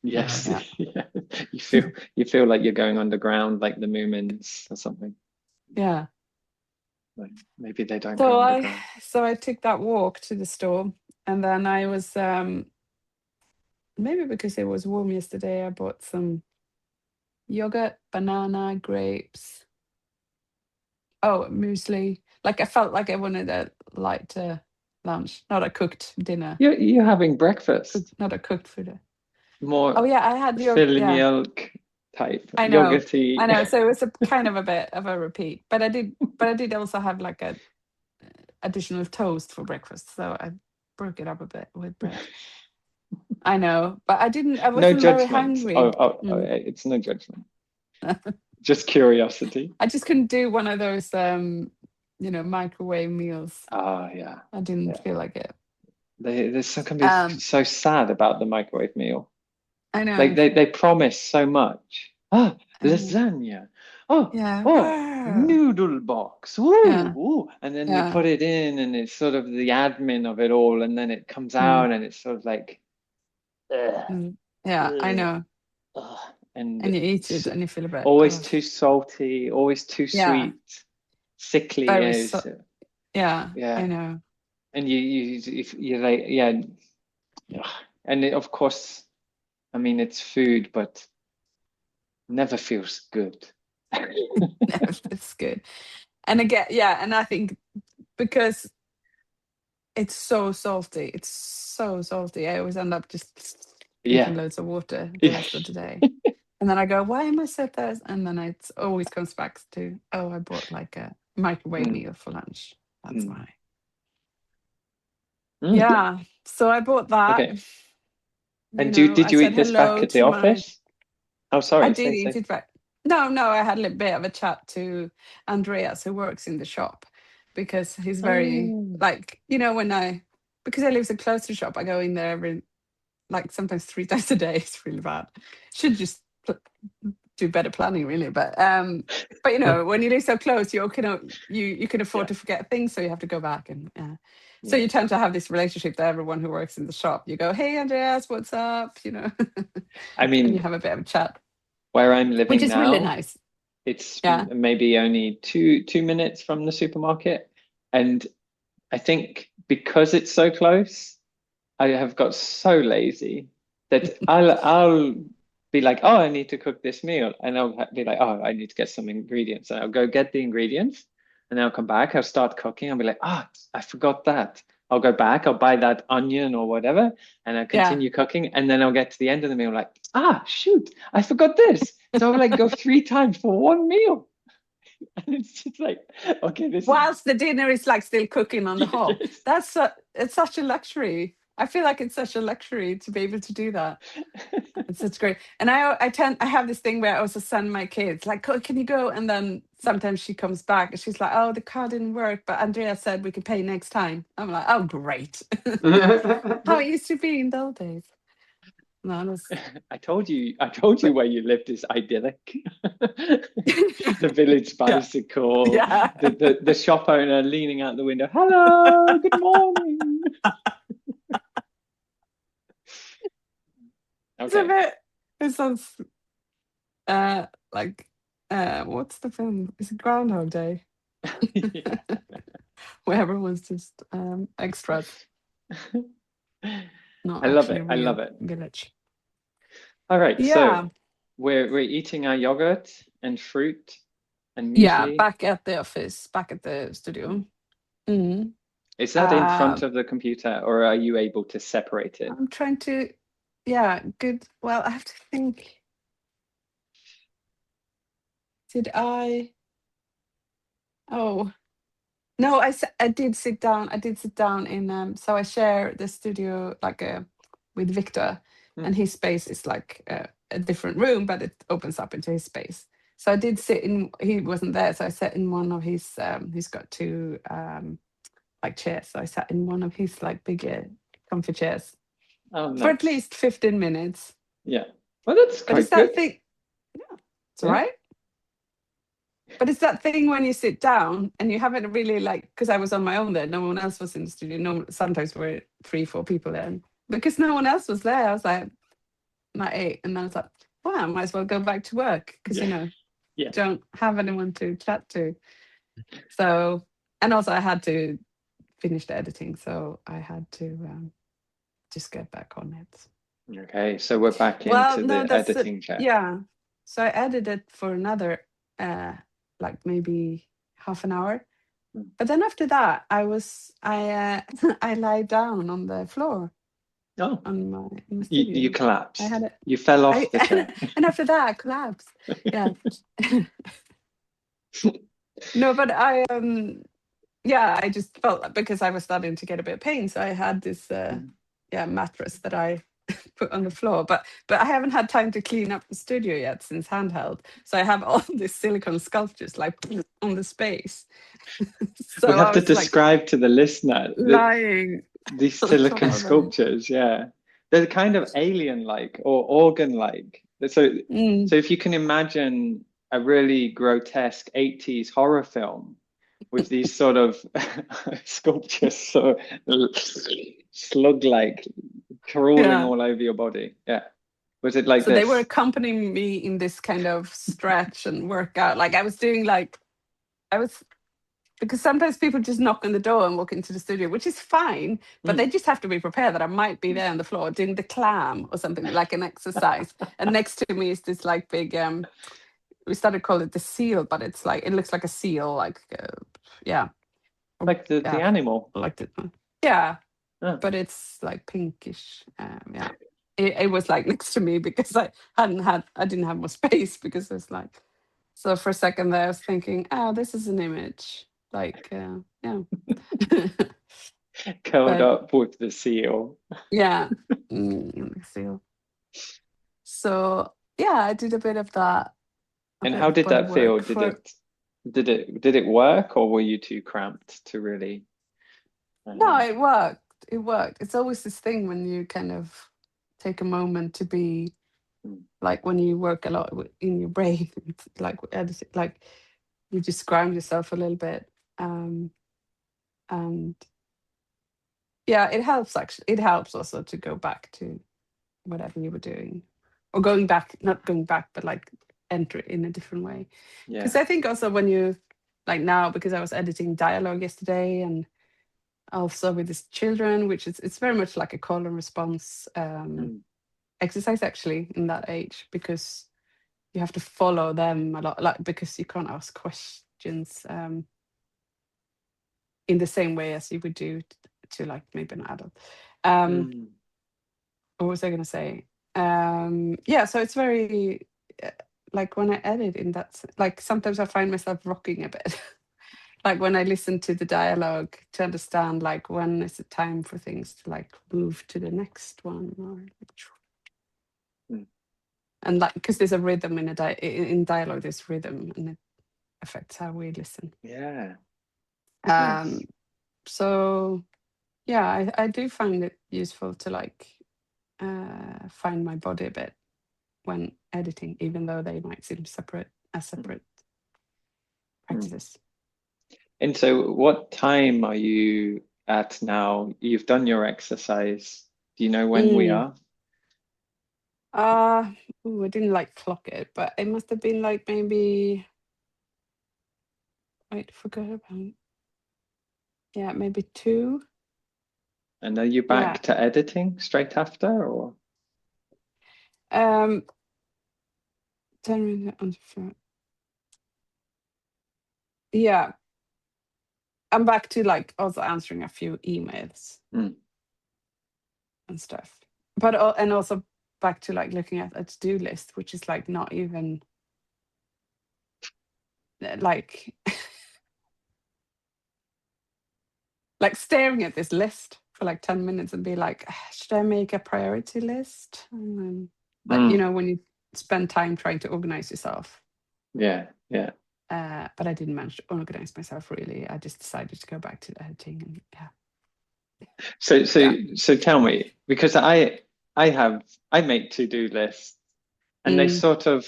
Yes, Yeah. yeah. You feel like you're going underground, like the Moomins or something. Yeah. Like, maybe they don't go So I underground. so I took that walk to the store, and then I was maybe because it was warm yesterday, I bought some yogurt, banana, grapes. Oh, muesli. Like I felt like I wanted a light lunch, not a cooked dinner. You're having breakfast, Not a cooked food. Oh more yeah, I had your fill yeah. milk type, I know, I yogurty. know. So it was a kind of a bit of a repeat, but I did also have like a additional toast for breakfast. So I broke it up a bit with bread. I know, but I No wasn't very judgment. hungry. It's no judgment. Just curiosity. I just couldn't do one of those, microwave meals. Ah, yeah, I didn't yeah. feel like it. There's some can be Um, so sad about the microwave meal. I Like know, they promise so much. Ah, I know. lasagna. Oh, Yeah, oh, wow. noodle box. Ooh, Yeah, ooh. And then you yeah, put it in, and it's sort of the admin of it all, and then it comes mm, out, and it's sort of like, ugh, yeah. I ugh, know. ugh. And And you eat s it, and you feel a bit, always oh, too salty, always too yeah, sweet, sickly very so. is Yeah, I yeah. know. And if you're like, yeah, ugh. And of course, I mean, it's food, but never feels good. It's good. And again, yeah, and I think because it's so salty, I always end up just drinking loads of water the rest of the day. And then I go, why am I so thirsty? And then it always comes back to, oh, I bought like a microwave meal for lunch. That's why. Yeah. So I bought that. Okay. And did you eat this back at the office? Oh, sorry. I did eat it back. No, I had a little bit of a chat to Andreas, who works in the shop, because he's very like, because I live so close to the shop, I go in there every, like sometimes 3 times a day. It's really bad. Should just do better planning, really. But when you live so close, you can afford to forget things, so you have to go back and so you tend to have this relationship to everyone who works in the shop. You go, hey Andreas, what's up? I mean, and you have a bit of a chat. Where I'm living which is now, really nice. It's maybe only two minutes from the supermarket, and I think because it's so close, I have got so lazy that I'll be like, oh, I need to cook this meal, and I'll be like, oh, I need to get some ingredients, and I'll go get the ingredients, and then I'll come back, I'll start cooking, I'll be like, I forgot that. I'll go back, I'll buy that onion or whatever, and I'll continue cooking, and then I'll get to the end of the meal like, shoot, I forgot this. So I'll like go 3 times for one meal. And it's just like, okay, whilst the dinner is like still cooking on the hob. It's such a luxury. I feel like it's such a luxury to be able to do that. It's such great. And I have this thing where I also send my kids like, oh, can you go? And then sometimes she comes back and she's like, oh, the card didn't work, but Andrea said we could pay next time. I'm like, oh, great. How it used to be in those days. No, I told you where you lived is idyllic. The village bicycle, the shop owner leaning out the window. Hello, good morning. Okay. It sounds like what's the film? Is it Groundhog Day? Where everyone's just extras. Not I love actually it. I love it. Village. All right, so we're eating our yogurt and fruit and muesli. Yeah, back at the office, back at the studio. Mm-hmm. Is that in front of the computer, or are you able to separate it? I'm trying to, good. Well, I have to think. Did I? Oh, no, I did sit down. I did sit down in, so I share the studio like with Victor, and his space is like a different room, but it opens up into his space. So I did sit in, he wasn't there, so I sat in one of his, he's got 2 like chairs. So I sat in one of his like bigger comfy chairs for at least 15 minutes. Yeah. Well, that's quite good. That thing, it's all right. But it's that thing when you sit down and you haven't really because I was on my own there. No one else was in the studio. Sometimes we're 3-4 people there. Because no one else was there, I was like 8. And then I was like, well, I might as well go back to work. Because, don't have anyone to chat to. So, and also I had to finish the editing. So I had to just get back on it. Okay, so we're back into the editing chat. Yeah. So I edited for another maybe half an hour, but then after that I lied down on the floor. On my studio. You collapsed. You fell off the chair. And after that I collapsed. Yeah. No, but I just felt, because I was starting to get a bit of pain, so I had this mattress that I put on the floor, but I haven't had time to clean up the studio yet since handheld, so I have all these silicone sculptures like on the space. So we have to describe to the listener lying these silicone sculptures. They're kind of alien-like or organ-like. So if you can imagine a really grotesque 80s horror film with these sort of sculptures, so slug-like, crawling all over your body. Was it like so this? They were accompanying me in this kind of stretch and workout. Like I was doing because sometimes people just knock on the door and walk into the studio, which is fine, but they just have to be prepared that I might be there on the floor doing the clam or something, like an exercise. And next to me is this like big, we started to call it the seal, but it's like, it looks like a seal, like, like the animal. Like but it's like pinkish, it was like next to me because I didn't have more space because it's like, so for a second there I was thinking, oh, this is an image, like yeah. Curled But up with the seal. yeah, feel. So yeah, I did a bit of that, a And bit how of did body that feel? work for. Did it work, or were you too cramped to really? No, it worked. It worked. It's always this thing when you kind of take a moment to be Mm, like, when you work a lot in your brain, it's like you just ground yourself a little bit. And yeah, it helps actually. It helps also to go back to whatever you were doing, or going back, not going back, but like enter it in a different way. yeah. Because I think also when you, like now, because I was editing dialogue yesterday, and also with these children, which is, it's very much like a call and response Mm, exercise actually in that age, because you have to follow them a lot, like, because you can't ask questions in the same way as you would do to like maybe an adult. mm. What was I going to say? Yeah, so it's very like when I edit in that, like sometimes I find myself rocking a bit. Like when I listen to the dialogue to understand like when is it time for things to like move to the next one, or Mm. and like, because there's a rhythm in in dialogue, there's rhythm, and it affects how we listen. Yeah. Um, Nice. so yeah, I do find it useful to like find my body a bit when editing, even though they might seem separate as Mm, separate mm. practices. And so, what time are you at now? You've done your exercise. Do you know when we Mm. are? I didn't like clock it, but it must have been like maybe, wait, forgot about, yeah, maybe 2. And are you Yeah. back to editing straight after, or? Um 10 minutes on the phone. Yeah. I'm back to like also answering a few emails Mm, and stuff. But and also back to like looking at a to-do list, which is like not even like like staring at this list for like 10 minutes and be like, "Ah, should I make a priority list?" And then, like, you mm. know, when you spend time trying to organize yourself. Yeah, yeah. But I didn't manage to organize myself really. I just decided to go back to the editing, and yeah. Yeah. So tell me, because I make to-do lists, and they Mm, sort of,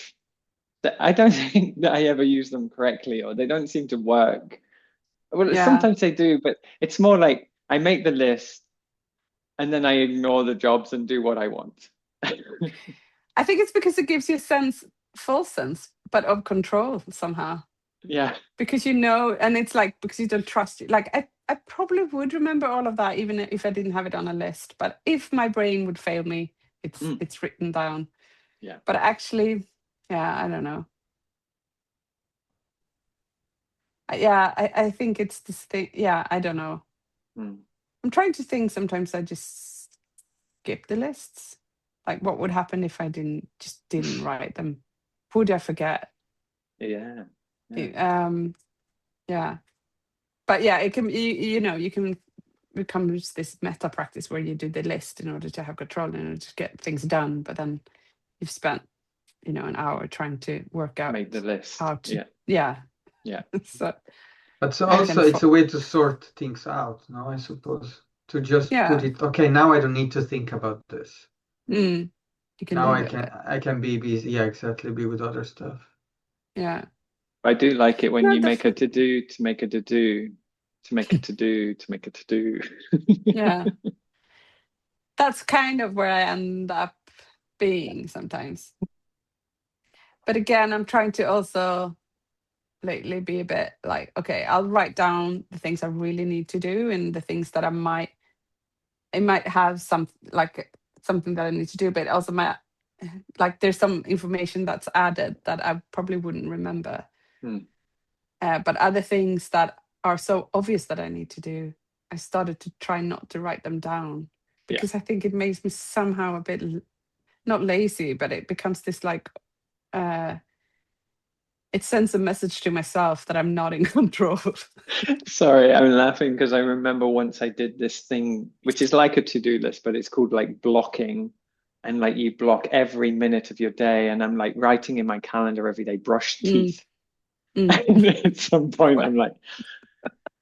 I don't think that I ever use them correctly, or they don't seem to work. Well, yeah. sometimes they do, but it's more like I make the list and then I ignore the jobs and do what I want. I think it's because it gives you a sense, false sense, but of control somehow. Yeah. Because you know, and it's like because you don't trust it. Like I probably would remember all of that even if I didn't have it on a list. But if my brain would fail me, Mm, it's written down. yeah. But actually, yeah, I don't know. Yeah, I think it's this thing. Yeah, I don't know. Mm, I'm trying to think. Sometimes I just skip the lists. Like, what would happen if I didn't write them? Would I forget? yeah. Yeah. Yeah. But yeah, it can, you know, you can become just this meta practice where you do the list in order to have control, in order to get things done. But then you've spent, you know, an hour trying to work out Make the list. how to, Yeah. yeah. Yeah. So But so I kind also of it's thought, a way to sort things out, no, I suppose. To just put yeah, it, okay, now I don't need to think about this. Mm. you can Now leave it a bit. I can be busy, yeah, exactly, be with other stuff. Yeah. I do like it when No, you make a definitely. to-do to make a to-do to make a to-do to make a to-do. Yeah. That's kind of where I end up being sometimes. But again, I'm trying to also lately be a bit like, okay, I'll write down the things I really need to do and the things that it might have some like something that I need to do, but also might like there's some information that's added that I probably wouldn't remember. Mm, But other things that are so obvious that I need to do, I started to try not to write them down yeah. because I think it makes me somehow a bit not lazy, but it becomes this like it sends a message to myself that I'm not in control. Sorry, I'm laughing because I remember once I did this thing, which is like a to-do list, but it's called like blocking. And like you block every minute of your day. And I'm like writing in my calendar every day, brush teeth. And at some point, I'm like,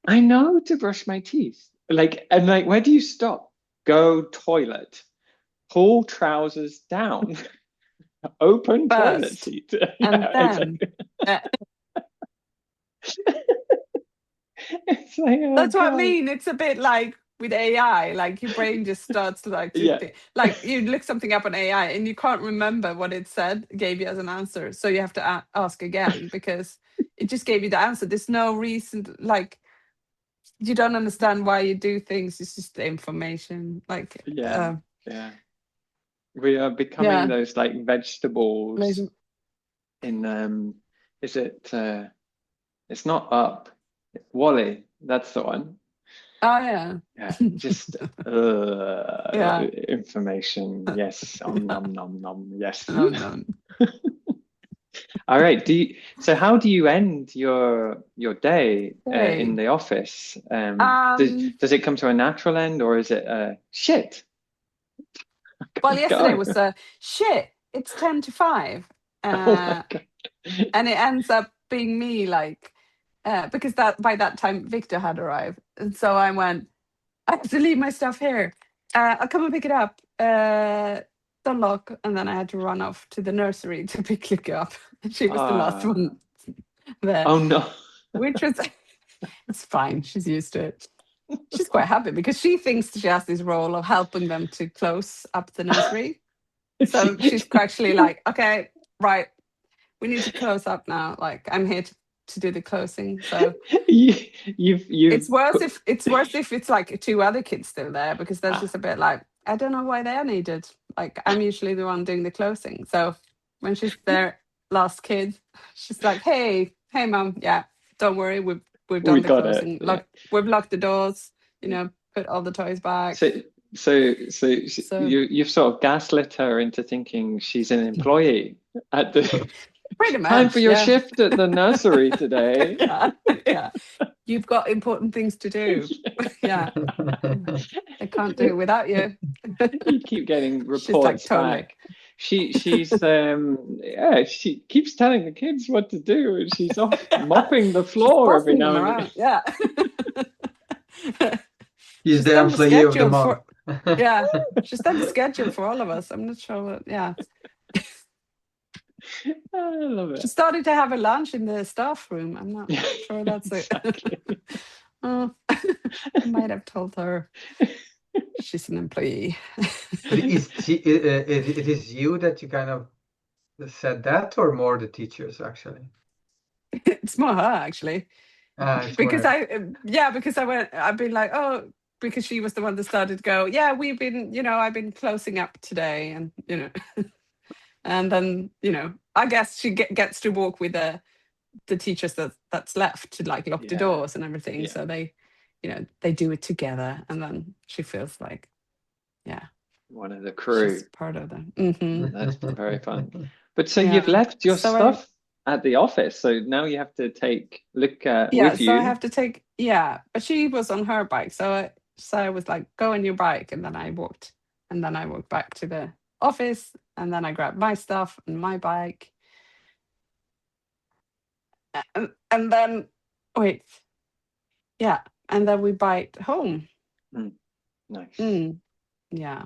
I know to brush my teeth. Like, and like, where do you stop? Go toilet, pull trousers down, open toilet First, seat. and Yeah, then it's like, oh that's what I God. mean. It's a bit like with AI, like your brain just starts to like Yeah. like you look something up on AI and you can't remember what it said, gave you as an answer. So you have to ask again because it just gave you the answer. There's no reason, like you don't understand why you do things. It's just the information. Like Yeah. We are becoming those like vegetables in is it it's not Up, Wally, that's the one. Oh yeah. Yeah, just information. Yes, nom nom nom. Yes. No. All right. So how do you end your day in the office? Does it come to a natural end, or is it shit? Well, yesterday Go. was shit. It's 10 to 5, Oh my God. and it ends up being me like because that by that time Victor had arrived, and so I went. I have to leave my stuff here. I'll come and pick it up. Don't lock, and then I had to run off to the nursery to pick Luke up. And she was the last one there. Oh no. Which was it's fine. She's used to it. She's quite happy because she thinks she has this role of helping them to close up the nursery. So she's actually like, okay, right, we need to close up now. Like I'm here to do the closing. So it's worse if it's like 2 other kids still there because there's just a bit like I don't know why they're needed. Like I'm usually the one doing the closing. So when she's their last kid, she's like, hey mom, yeah, don't worry, we've done the closing. We've locked the doors, put all the toys back. So you've sort of gaslit her into thinking she's an employee at the pretty much. Time for your shift at the nursery today. Yeah. You've got important things to do. Yeah. I can't do it without you. You keep getting reports back. She's she keeps telling the kids what to do, and she's off mopping the floor every now and then. Yeah. She's the employee of the month. Yeah. She's done the schedule for all of us. I'm not sure what, I love it. She started to have a lunch in the staff room. I'm not sure that's exactly. it. I might have told her she's an employee. But it is you that you kind of said that, or more the teachers actually? It's more her actually. Because I've been like, oh, because she was the one that started to go, yeah, we've been, I've been closing up today, and and then I guess she gets to walk with the teachers that's left to like lock the doors and everything. So they they do it together, and then she feels like one of the crew. She's part of them. Mm-hmm. That's very fun. But so you've left your stuff at the office, so now you have to take Luke with you. So I have to take but she was on her bike, so I was like, go on your bike, and then I walked back to the office, and then I grabbed my stuff and my bike, and then and then we biked home. Nice. Yeah.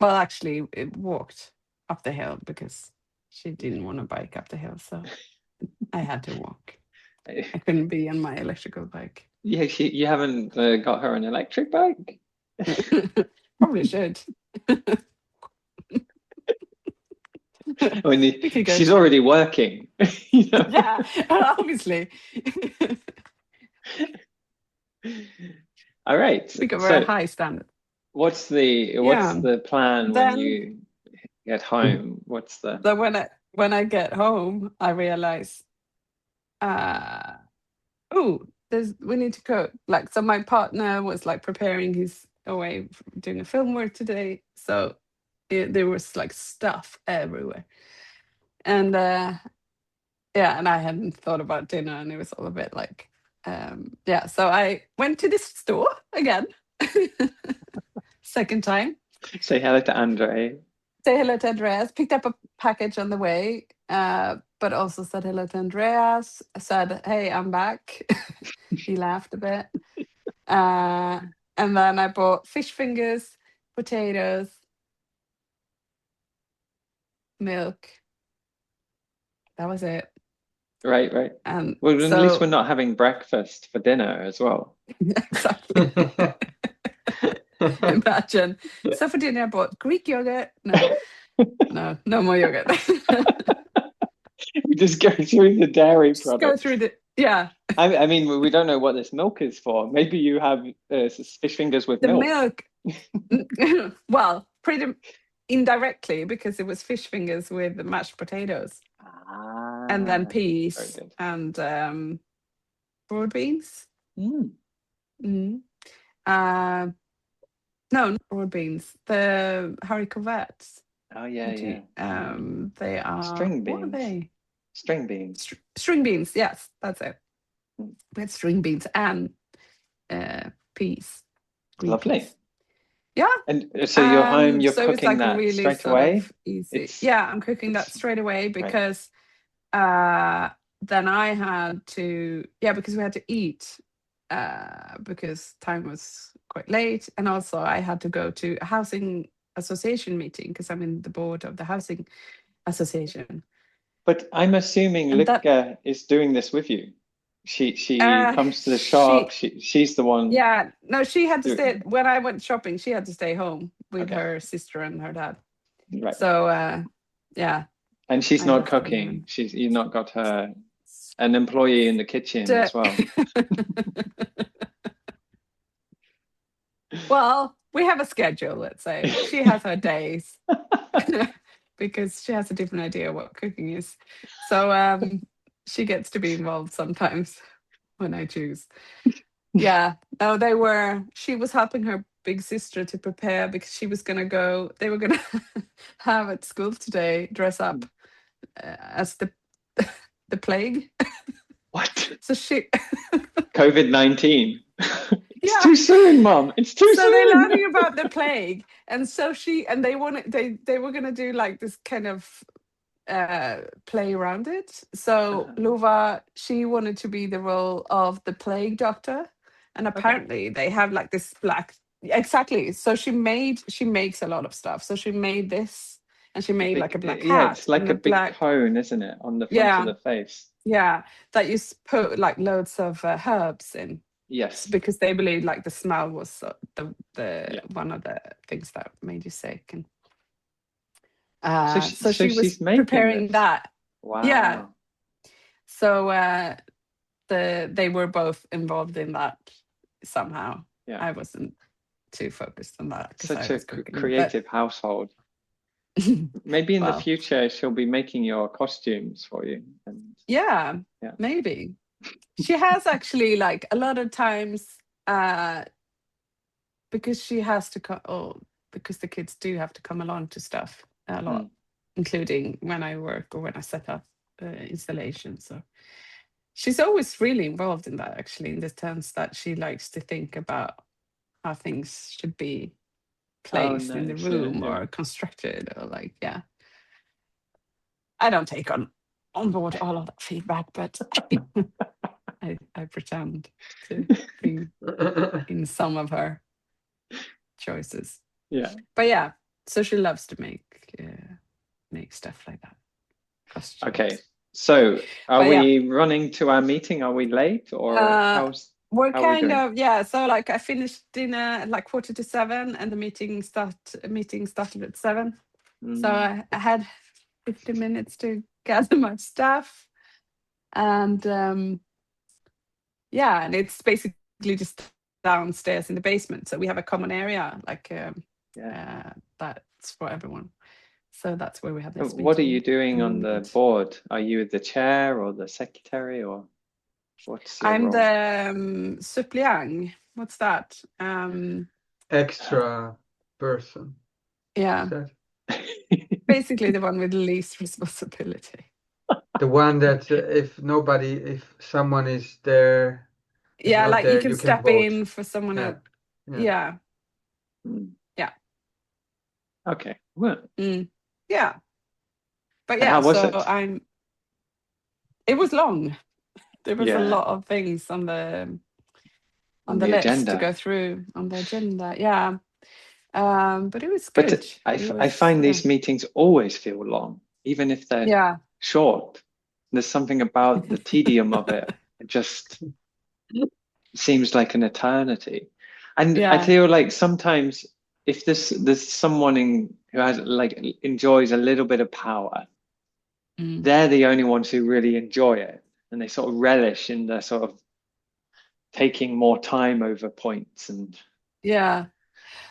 Well, actually, it walked up the hill because she didn't want to bike up the hill, so I had to walk. I couldn't be on my electrical bike. Yeah, you haven't got her an electric bike? Probably should. She's already working. Yeah, obviously. All right. We got very high standard. What's the plan when you get home? So when I get home, I realize, we need to cook. Like, so my partner was like preparing, he's away doing a film work today, so there was like stuff everywhere. And yeah, and I hadn't thought about dinner, and it was all a bit like, yeah. So I went to this store again, second time. Say hello to Andre. Say hello to Andreas. Picked up a package on the way, but also said hello to Andreas. Said, "Hey, I'm back." He laughed a bit, and then I bought fish fingers, potatoes, milk. That was it. Right, right. And Well, at least so we're not having breakfast for dinner as well. exactly. Imagine. So for dinner, I bought Greek yogurt. No more yogurt. We just go through the dairy Just go products. through the, yeah. I mean, we don't know what this milk is for. Maybe you have fish fingers with The milk. well, pretty indirectly, because it was fish fingers with mashed potatoes, and then Very peas good. and broad beans. Mm. Mm. No, not broad beans. The haricots. Oh yeah, yeah. They are String what are beans. they? String beans. String beans. Yes, that's it. Mm. We had string beans and peas. Green Lovely. peas. Yeah. And so you're home, you're so it's cooking like that really straight sort away? of easy. It's- Yeah, I'm cooking that it's- straight away because then I had to, because we had to eat because time was quite late, and also I had to go to a housing association meeting because I'm in the board of the housing association. But I'm assuming And that- Lika is doing this with you. She comes to the shop. She's the one. Yeah, no, she had to stay when I went shopping. She had to stay home with Okay. her sister and her dad. Right. So yeah. And she's I not left them cooking. You've not got her an employee in the kitchen as well. Well, we have a schedule, let's say. She has her days because she has a different idea what cooking is. So she gets to be involved sometimes when I choose. Yeah, no, she was helping her big sister to prepare because they were going to have at school today, dress up as the plague. What? So she COVID-19. It's Yeah. too soon, Mom. It's too so soon. they're learning about the plague, and so they were going to do like this kind of play around it. So Luva, she wanted to be the role of the plague doctor, and apparently they have like this black, exactly. So she makes a lot of stuff. So she made this, and she made like a black hat. Yeah, it's like and a big cone, isn't it, on the front of the face? Yeah, that you put like loads of herbs in. Yes, because they believe like the smell was the one of the things that made you sick. And so she was preparing that. Wow. Yeah. So they were both involved in that somehow. Yeah. I wasn't too focused on that. Such a creative household. Maybe in the future she'll be making your costumes for you. Yeah, maybe. She has actually, like, a lot of times because she has to because the kids do have to come along to stuff a lot, including when I work or when I set up installations. So she's always really involved in that, actually, in the sense that she likes to think about how things should be placed in the room or constructed, or like, I don't take on board all of that feedback, but I pretend to be in some of her choices. Yeah. But yeah, so she loves to make stuff like that. Costumes. Okay. So are we running to our meeting? Are we late, or we're kind of, so like I finished dinner at like 6:45 and the meeting started at 7. So I had 50 minutes to gather my stuff, and and it's basically just downstairs in the basement. So we have a common area, like that's for everyone. So that's where we have this. What are you doing on the board? Are you the chair or the secretary, or what's your role? I'm the suppleant. What's that? Extra person. Yeah. Basically the one with the least responsibility. The one that if someone is there, is Yeah, not like you there, can you can step vote. in for someone Yeah. else. Yeah. Yeah. Mm. Yeah. Okay. Well, Yeah. But and yeah, how was so it? it was long. There was a Yeah, lot of things on the on the list to agenda. go through on the agenda. Yeah. But it was But good. I It I was find these meetings always feel long, even if they're yeah. short. There's something about the tedium of it. It just seems like an eternity. And I Yeah. feel like sometimes if there's someone who has like enjoys a little bit of power, Mm. they're the only ones who really enjoy it, and they sort of relish in the sort of taking more time over points and Yeah.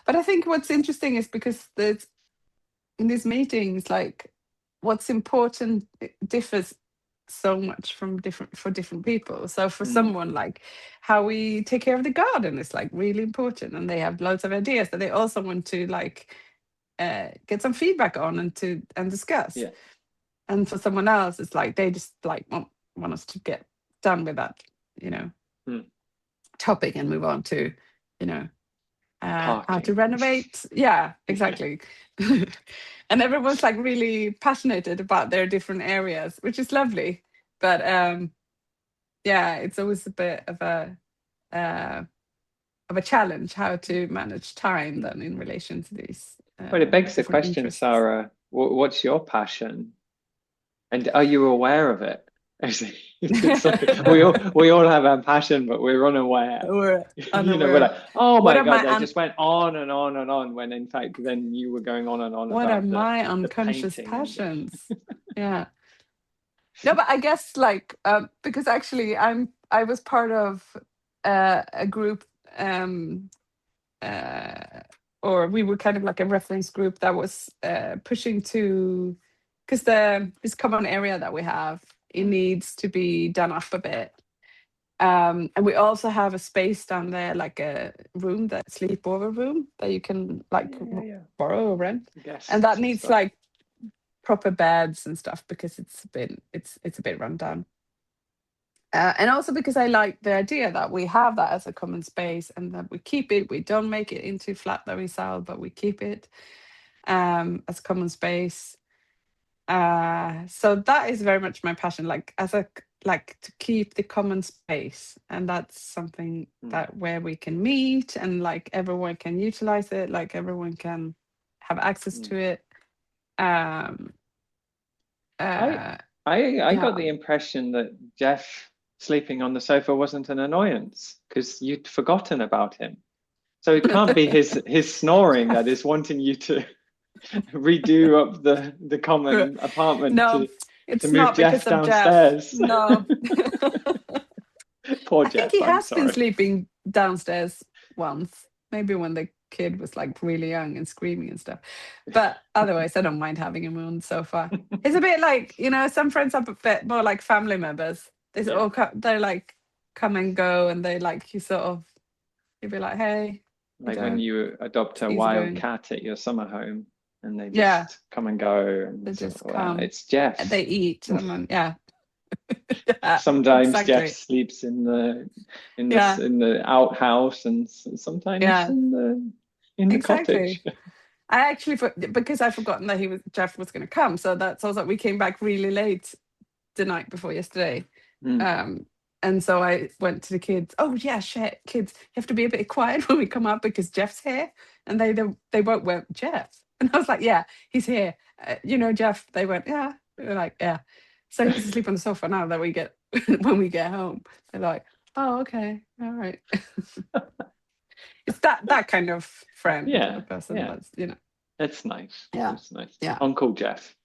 But I think what's interesting is because there's in these meetings, like what's important differs so much from different people. So for mm, someone, like how we take care of the garden is like really important, and they have loads of ideas that they also want to like get some feedback on and discuss. yeah. And for someone else, it's like they just like want us to get done with that, you know, Mm. topic and move on to, you know, how to Parking. renovate. Yeah, Yeah. exactly. And everyone's like really passionate about their different areas, which is lovely. But yeah, it's always a bit uh, of a challenge how to manage time then in relation to these Well, it begs the different question, interests. Sarah, what's your passion? And are you aware of it? It's like we all have our passion, but we're unaware. Or We're unaware. like, oh What my are God, my I just went on and on and on when in fact then you were going on and on what are about my the unconscious painting and passions? Yeah. No, but I guess like because actually I was part of a group uh, or we were kind of like a reference group that was pushing to because this common area that we have it Mm. needs to be done up a bit. And we also have a space down there, like a room, that sleepover room that you can like Yeah. borrow or rent, and Guests that and needs stuff. like proper beds and stuff because it's a bit run down. And also because I like the idea that we have that as a common space and that we keep it. We don't make it into flat that we sell, but we keep it as common space. So that is very much my passion, like like to keep the common space, and that's something Mm. that where we can meet and like everyone can utilize it, like everyone can have access Mm. to it. Um, I uh, I got yeah. the impression that Jeff sleeping on the sofa wasn't an annoyance because you'd forgotten about him. So it can't be his snoring that is wanting you to redo up the common apartment No, to it's move not Jeff because of Jeff. downstairs. No. Poor I think Jeff, he I'm has been sorry. sleeping downstairs once, maybe when the kid was like really young and screaming and stuff. But otherwise, I don't mind having him on the sofa. It's a bit like, some friends are a bit more like family members. They Yeah. all they like come and go, and they like you'd be like, hey, Like when you adopt it's a easy wild going. cat at your summer home and they Yeah, just come and go they and so, just well, come, it's Jeff. they eat, and then yeah, yeah, Sometimes Jeff exactly. sleeps Yeah, in the outhouse and sometimes yeah, in the exactly. cottage. I actually, because I'd forgotten that Jeff was going to come, so that's also we came back really late the night before yesterday, Mm. and so I went to the kids. Oh yeah, shit, kids, you have to be a bit quiet when we come up because Jeff's here, and they won't went Jeff, and I was like, yeah, he's here. Jeff. They went, yeah. They were like, yeah. So he's asleep on the sofa now that we get when we get home. They're like, oh okay, all right. It's that kind of friend or Yeah, person yeah. that's It's nice. yeah, It's nice. yeah. Uncle Jeff.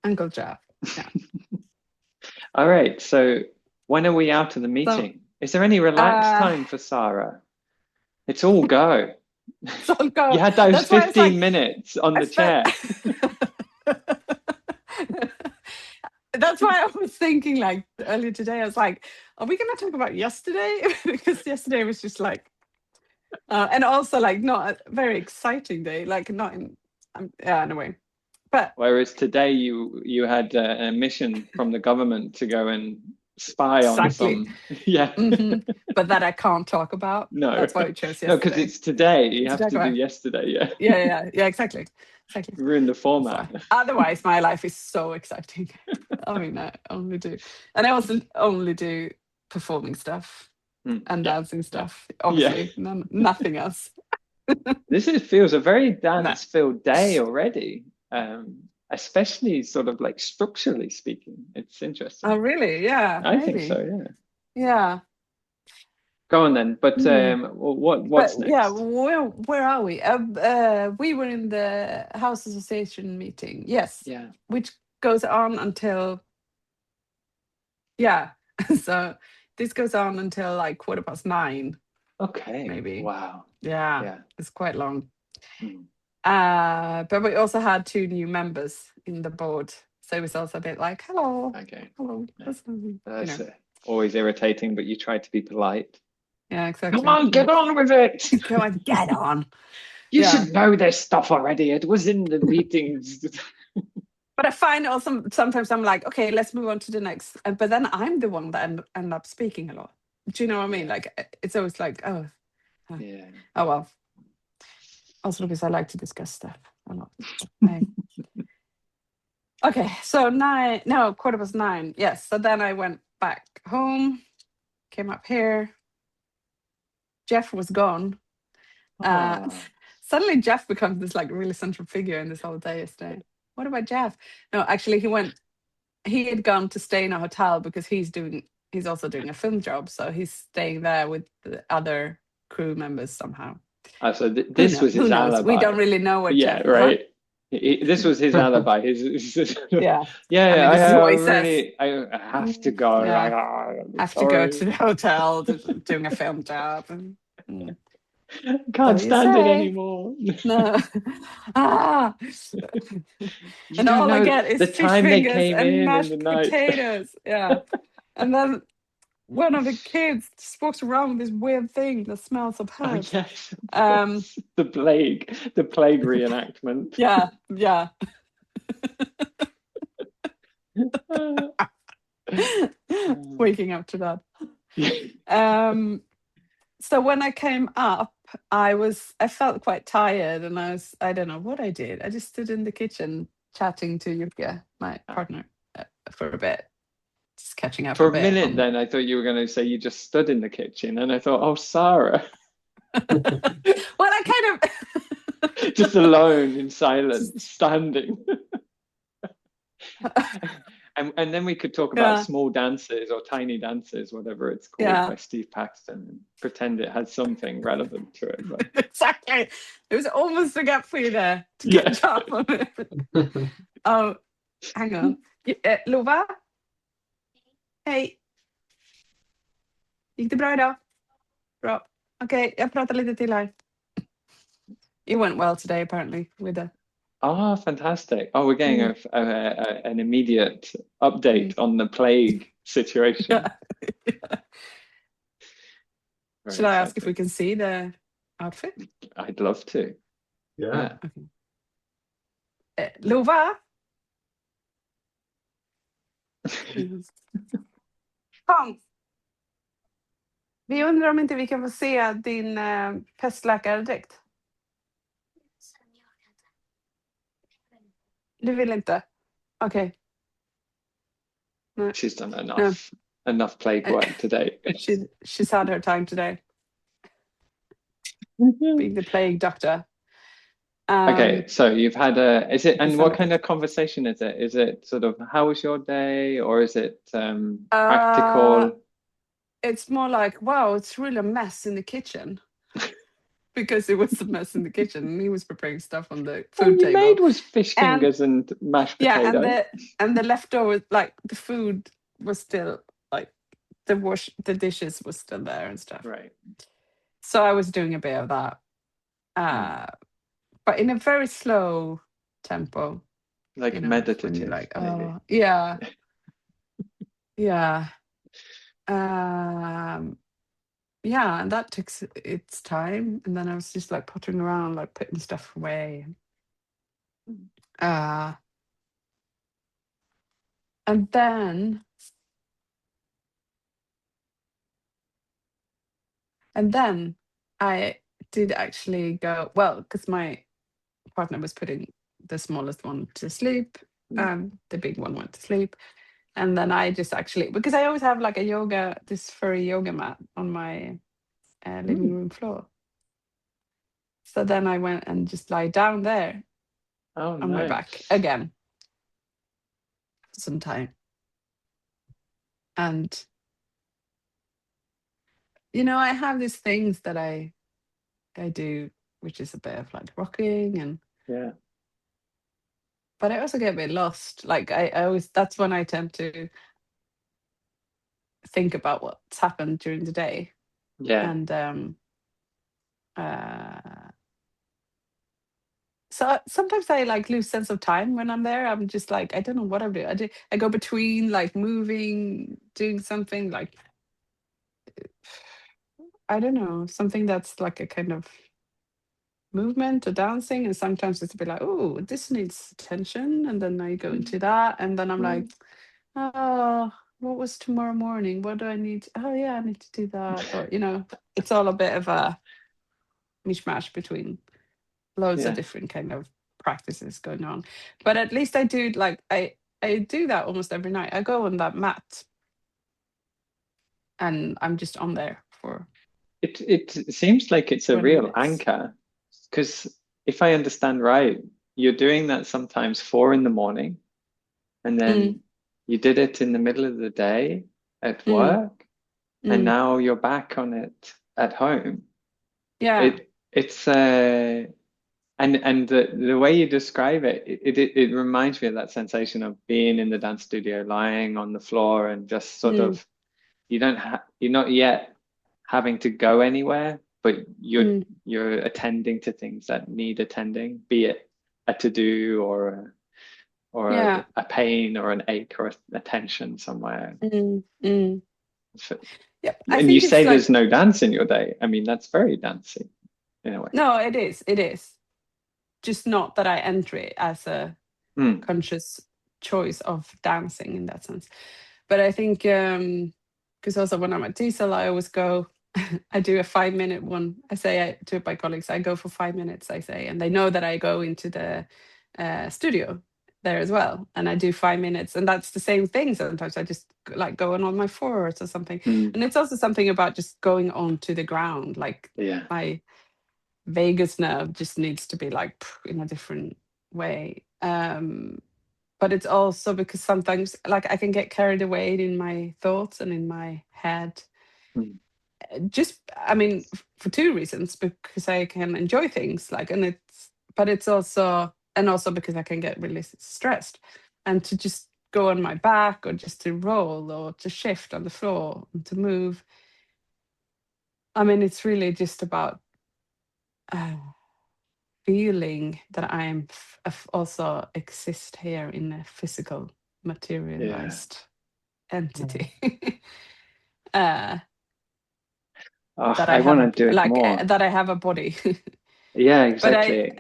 Uncle Jeff. Yeah. All right. So when are we out of the So meeting? Is there any relaxed uh time for Sarah? It's all go. so You go. had those That's why it's like 15 minutes on I the spent chair. that's why I was thinking like earlier today, I was like, are we gonna talk about yesterday? Because yesterday was just like and also like not a very exciting day, like not in yeah, anyway. But Whereas today you had a mission from the government to go and spy on exactly. some. Yeah. But that I can't talk about. No. That's why we chose No, because yesterday. it's today. You To have talk to do about. yesterday. Yeah. Yeah, exactly. Ruin the format. Otherwise, my life is so exciting. I mean, I only do, and I also only do performing stuff and dancing stuff. Obviously, nothing else. Feels a very No. dance-filled day already. Especially sort of like structurally speaking. It's interesting. Oh, really? Yeah. I Maybe. think so, yeah. Yeah. Go on then. But what's next? Yeah, where are we? We were in the house association meeting. Yes. Yeah. Which goes on until. Yeah. So this goes on until like 9:15. Okay. Maybe. Wow. Yeah. It's quite long. Mm. But we also had 2 new members in the board. So it was also a bit like, hello. Okay. Hello. Yeah. That's always irritating, but you try to be polite. Yeah, exactly. Come on, get on with it. Come on, get on. You should know this stuff already. It was in the meetings. But I find also sometimes I'm like, okay, let's move on to the next. But then I'm the one that end up speaking a lot. Do you know what I mean? Like, it's always like, oh well. Also because I like to discuss stuff a lot. Okay, so 9:15. Yes. So then I went back home, came up here. Jeff was gone. Suddenly Jeff becomes this like really central figure in this whole day yesterday. What about Jeff? No, actually he had gone to stay in a hotel because he's also doing a film job. So he's staying there with the other crew members somehow. So this was his alibi. We don't really know what Jeff. Right. This was his alibi. His yeah. Yeah. I mean, this is what he really, says. I have to go. Yeah. Have to go to the hotel doing a film job. Can't stand it anymore. No. And all I get is the fish time they fingers came and in mashed the night. potatoes. Yeah. And then one of the kids just walks around with this weird thing that smells of herbs. Yes. The plague reenactment. Yeah. Waking up to that. So when I came up, I felt quite tired, and I don't know what I did. I just stood in the kitchen chatting to Yuka, my partner, for a bit, just catching up. For a minute, then I thought you were going to say you just stood in the kitchen, and I thought, oh, Sarah. Well, I kind of just alone in silence, standing. And then we could talk about small dances or tiny dances, whatever it's called, by Steve Paxton, and pretend it had something relevant to it. But... Exactly. It was almost a gap for you there to catch up on it. Oh, hang on. Lova? Hej. Gick det bra idag? Bra. Okej, jag pratar lite till här. It went well today, apparently, with the... Oh, fantastic. Oh, we're getting an immediate update on the plague situation. Yeah. Should I ask if we can see the outfit? I'd love to. Yeah. Okay. Lova? Kom! Vi undrar om inte vi kan få se din pestläkardräkt. Du vill inte? Okay. No. She's done enough plague work today. She's had her time today. Being the plague doctor. Okay, so you've had what kind of conversation is it? Is it sort of, how was your day, or is it practical? It's more like, wow, it's really a mess in the kitchen. Because it was a mess in the kitchen, and he was preparing stuff on the food table. Made was fish fingers and mashed potatoes. Yeah, and the leftover, like the food was still like the dishes was still there and stuff. Right. So I was doing a bit of that, but in a very slow tempo, like meditative. Like, maybe. Yeah. Yeah, and that took its time, and then I was just like pottering around, like putting stuff away. Uh, and then I did actually go, well, because my partner was putting the smallest one to sleep and the big one went to sleep. And then I just actually, because I always have like this furry yoga mat on my living room floor. So then I went and just lie down there on my back again for some time. And, you know, I have these things that I do, which is a bit of like rocking and but I also get a bit lost. Like I always, that's when I tend to think about what's happened during the day. And so sometimes I like lose sense of time when I'm there. I'm just like, I don't know what I'm doing. I go between like moving, doing something like, I don't know, something that's like a kind of movement or dancing. And sometimes it's a bit like, oh, this needs attention. And then I go into that. And then I'm like, oh, what was tomorrow morning? What do I need? Oh yeah, I need to do that. Or, you know, it's all a bit of a mishmash between loads of different kind of practices going on. But at least I do like I do that almost every night. I go on that mat and I'm just on there for it seems like it's a 20 real minutes. anchor, because if I understand right, you're doing that sometimes 4 in the morning, and then you did it in the middle of the day at work, and now you're back on it at home. It's and the way you describe it reminds me of that sensation of being in the dance studio, lying on the floor and just sort of, you're not yet having to go anywhere, but you're attending to things that need attending, be it a to-do or a pain or an ache or a tension somewhere. So, I and think you it's say like, there's no dance in your day. I mean, that's very dancey in a way. no, it is just not that I enter it as a conscious choice of dancing in that sense. But I think because also when I'm at Diesel, I always go, I do a 5-minute one. I say to my colleagues, I go for 5 minutes, I say, and they know that I go into the studio there as well. And I do 5 minutes, and that's the same thing. Sometimes I just like going on my fours or something. And it's also something about just going on to the ground. Like my vagus nerve just needs to be like in a different way. But it's also because sometimes like I can get carried away in my thoughts and in my head. Just, I mean, for 2 reasons, because I can enjoy things like, but it's also, and also because I can get really stressed, and to just go on my back or just to roll or to shift on the floor and to move. I mean, it's really just about feeling that I'm also exist here in a physical materialized entity. That I I have want to do it more. that I have a body. Yeah, exactly.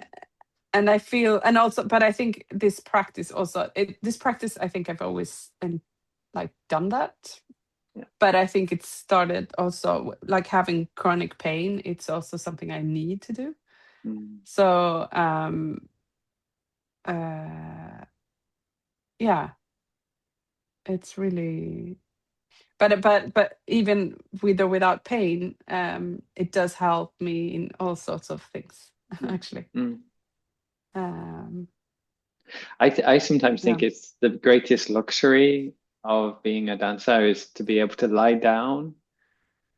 And I feel, and also, but I think this practice also, this practice, I think I've always like done that. But I think it started also like having chronic pain. It's also something I need to do. So, yeah, it's really, but even with or without pain, it does help me in all sorts of things, actually. I sometimes think it's the greatest luxury of being a dancer is to be able to lie down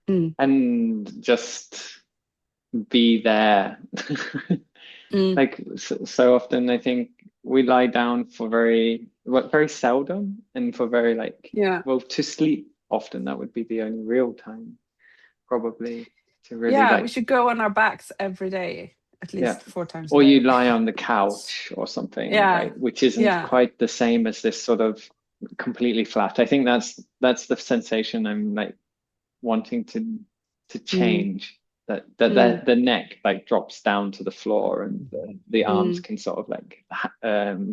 and just be there. Like so often I think we lie down for very seldom, and for very well, to sleep often. That would be the only real time probably to really we should go on our backs every day, at least 4 times a or day. you lie on the couch or something, right? Which isn't quite the same as this sort of completely flat. I think that's the sensation I'm like wanting to change, that Mm. the neck like drops down to the floor, and the arms Mm. can sort of like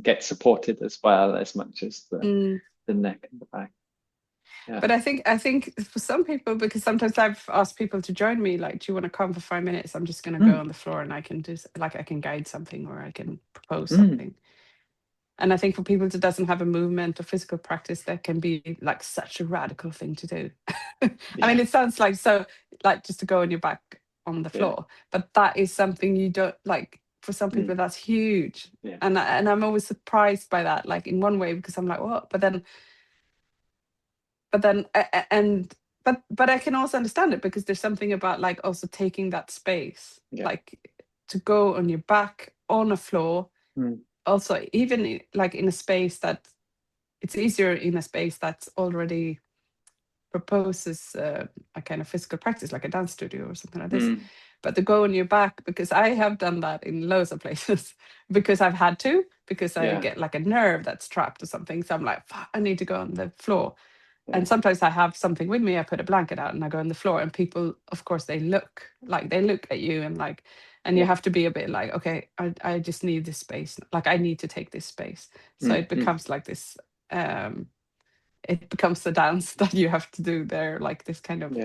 get supported as well, as much as Mm. the neck and the back. Yeah. But I think for some people, because sometimes I've asked people to join me, like, do you want to come for 5 minutes? I'm just going to go on the floor and I can do like I can guide something or I can propose something. And I think for people that doesn't have a movement or physical practice, that can be like such a radical thing to do. I mean, it sounds like so like just to go on your back on the floor, but that is something you don't like. For some people, that's huge, and I'm always surprised by that. Like in one way, because I'm like, what? But then and but I can also understand it, because there's something about like also taking that space, like to go on your back on a floor. Also, even like in a space that it's easier in a space that's already proposes a kind of physical practice, like a dance studio or something like this. But to go on your back, because I have done that in loads of places, because I've had to, because I get like a nerve that's trapped or something. So I'm like, I need to go on the floor. And sometimes I have something with me, I put a blanket out and I go on the floor, and people, of course, they look at you and like, and you have to be a bit like, okay, I just need this space. Like I need to take this space. So it becomes like this, it becomes the dance that you have to do there, like this kind of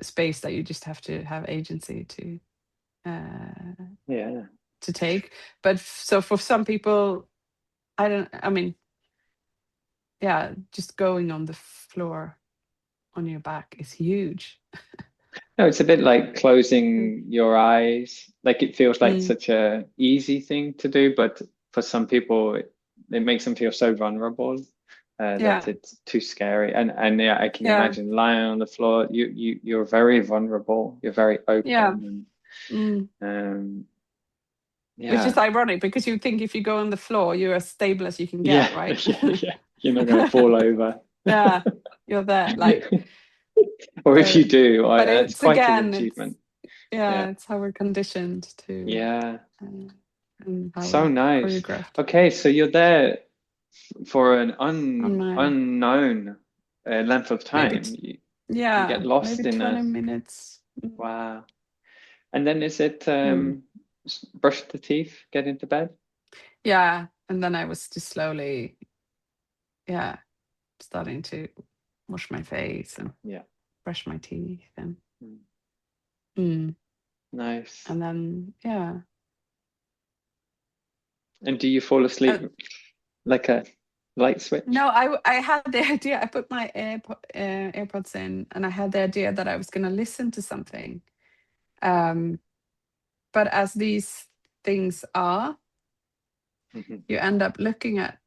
space that you just have to have agency to take. But so for some people, just going on the floor on your back is huge. No, it's a bit like closing your eyes. Like it feels like such a easy thing to do, but for some people, it makes them feel so vulnerable that it's too scary. And I can imagine lying on the floor. You're very vulnerable. You're very open. Which is ironic, because you think if you go on the floor, you're as stable as you can get, right? You're not going to fall over. You're there, like. Or if you do, but it's it's quite again, an achievement. It's how we're conditioned to. And how So we're nice. choreographed. Okay, so you're there for an Unknown. unknown length of time. You get lost maybe in 20 minutes. Wow. And then is it brush the teeth, get into bed? Yeah, and then I was just slowly, starting to wash my face and brush my teeth and. Nice. And then And do you fall asleep like a light switch? No, I had the idea. I put my AirPods in, and I had the idea that I was going to listen to something. But as these things are, you end up looking at.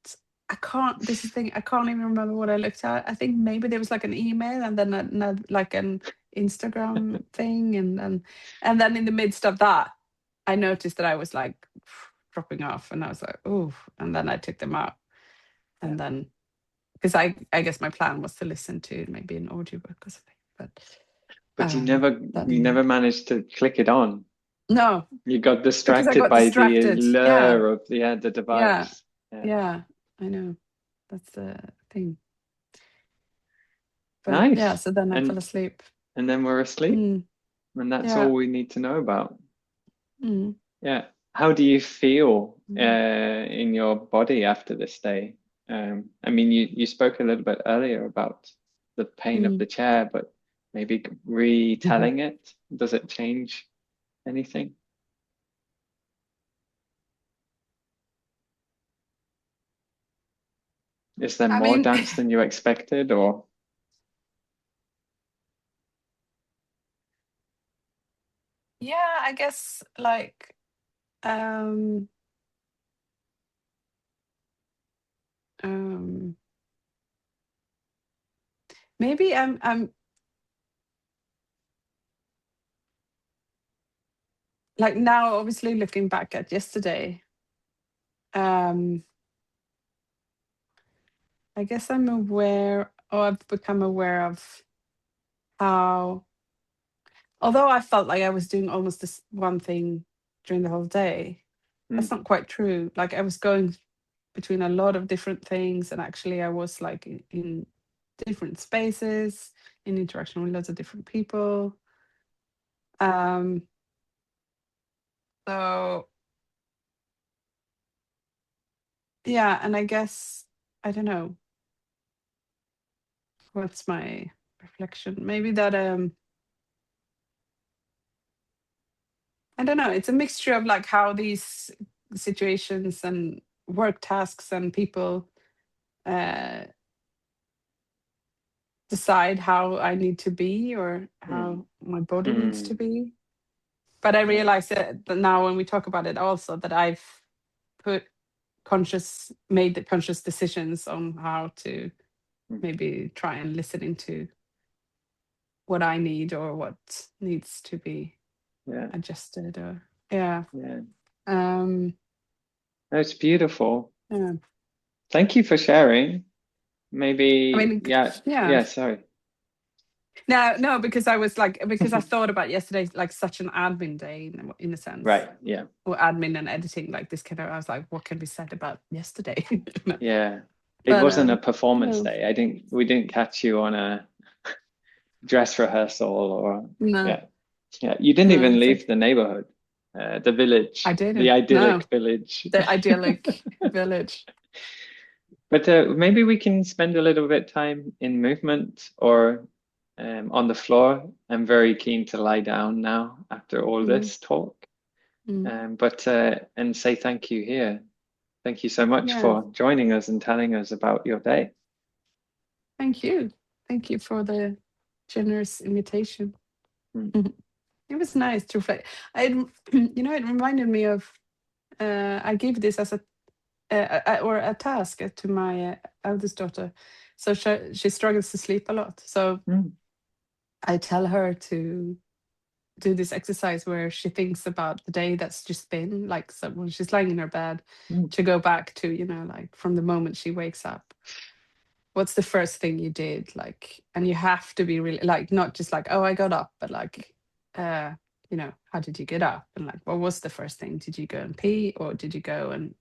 This is the thing. I can't even remember what I looked at. I think maybe there was like an email, and then like an Instagram thing, and then in the midst of that, I noticed that I was like dropping off, and I was like, "Ooh!" And then I took them out, and then. Because I guess my plan was to listen to maybe an audiobook or something, but you never managed to click it on. No, you got because I distracted got by distracted. the allure of the device. Yeah, I know, that's the thing. But nice. So then I fell asleep, and then we're asleep, and that's all we need to know about. Yeah. How do you feel in your body after this day? I mean, you spoke a little bit earlier about the pain of the chair, but maybe retelling it, does it change anything? Is there more dance than you expected, or? Yeah, I guess like maybe I'm like now, obviously looking back at yesterday, I guess I'm aware, or I've become aware of how, although I felt like I was doing almost this one thing during the whole day, that's not quite true. Like I was going between a lot of different things, and actually I was like in different spaces, in interaction with lots of different people. So yeah, and I guess I don't know what's my reflection. Maybe that I don't know. It's a mixture of like how these situations and work tasks and people uh, decide how I need to be or how my body needs to be. But I realize that now when we talk about it also that I've made the conscious decisions on how to maybe try and listen into what I need or what needs to be adjusted or That's beautiful. yeah. Thank you for sharing. I Maybe, mean, sorry. No, because I was like, because I thought about yesterday, like such an admin day in a sense. Right, yeah. Or admin and editing, like this kind of, I was like, what can be said about yesterday? Yeah. It wasn't a performance day. We didn't catch you on a dress rehearsal or, yeah. You didn't even leave the neighborhood, the village. I didn't. The idyllic village. The idyllic village. But maybe we can spend a little bit time in movement or on the floor. I'm very keen to lie down now after all this talk. And say thank you here. Thank you so much for joining us and telling us about your day. Thank you. Thank you for the generous invitation. It was nice to reflect. It reminded me of, I gave this as a task to my eldest daughter. So she struggles to sleep a lot. So I tell her to do this exercise where she thinks about the day that's just been, like, so when she's lying in her bed, to go back to, like from the moment she wakes up. What's the first thing you did? Like, and you have to be really like, not just like, oh, I got up, but like, how did you get up? And like, what was the first thing? Did you go and pee, or did you go and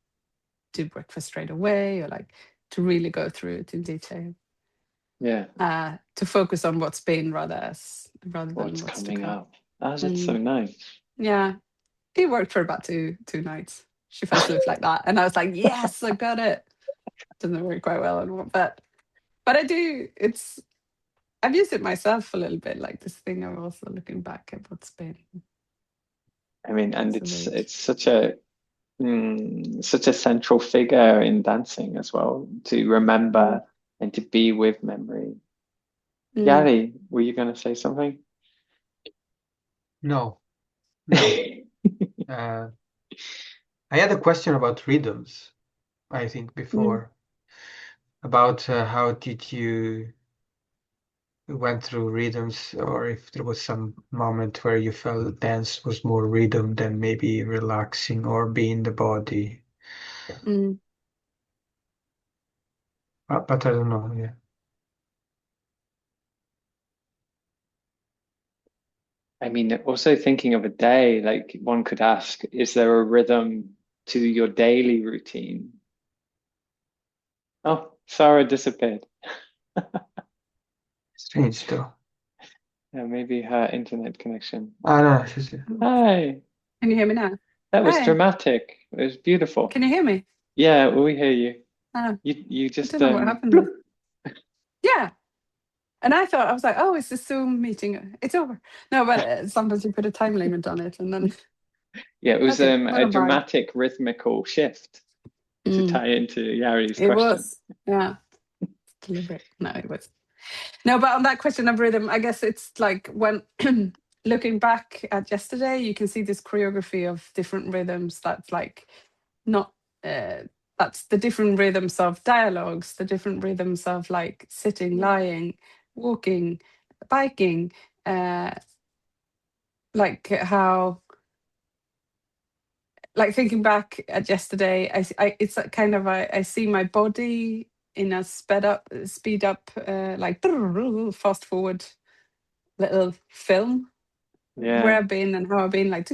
do breakfast straight away, or like to really go through it in detail? Yeah. To focus on what's been rather than what's what's coming to come. up. Oh, that's so nice. Yeah. It worked for about two nights. She fell asleep like that. And I was like, yes, I got it. Doesn't work quite well anymore. But I do, I've used it myself a little bit, like this thing of also looking back at what's been. I mean, and it's such a central figure in dancing as well, to remember and to be with memory. Yari, were you going to say something? No. I had a question about rhythms, I think, before. About how did you went through rhythms, or if there was some moment where you felt dance was more rhythm than maybe relaxing or being the body. But I don't know. Yeah. I mean, also thinking of a day, like one could ask, is there a rhythm to your daily routine? Oh, Sarah disappeared. Strange though. Yeah, maybe her internet connection. No, she's here. Hi. Can you hear me now? That was dramatic. It was beautiful. Can you hear me? Yeah, we hear you. Oh, You just I don't know what happened there. Yeah. And I was like, oh, it's a Zoom meeting. It's over. No, but sometimes you put a time limit on it and then. Yeah, it was a dramatic rhythmical shift to tie into Yari's question. It was, yeah. Deliberate. No, it was. No, but on that question of rhythm, I guess it's like when looking back at yesterday, you can see this choreography of different rhythms that's like not, that's the different rhythms of dialogues, the different rhythms of like sitting, lying, walking, biking, like how, like thinking back at yesterday, it's kind of, I see my body in a speed up, like fast forward little film where I've been and how I've been, like,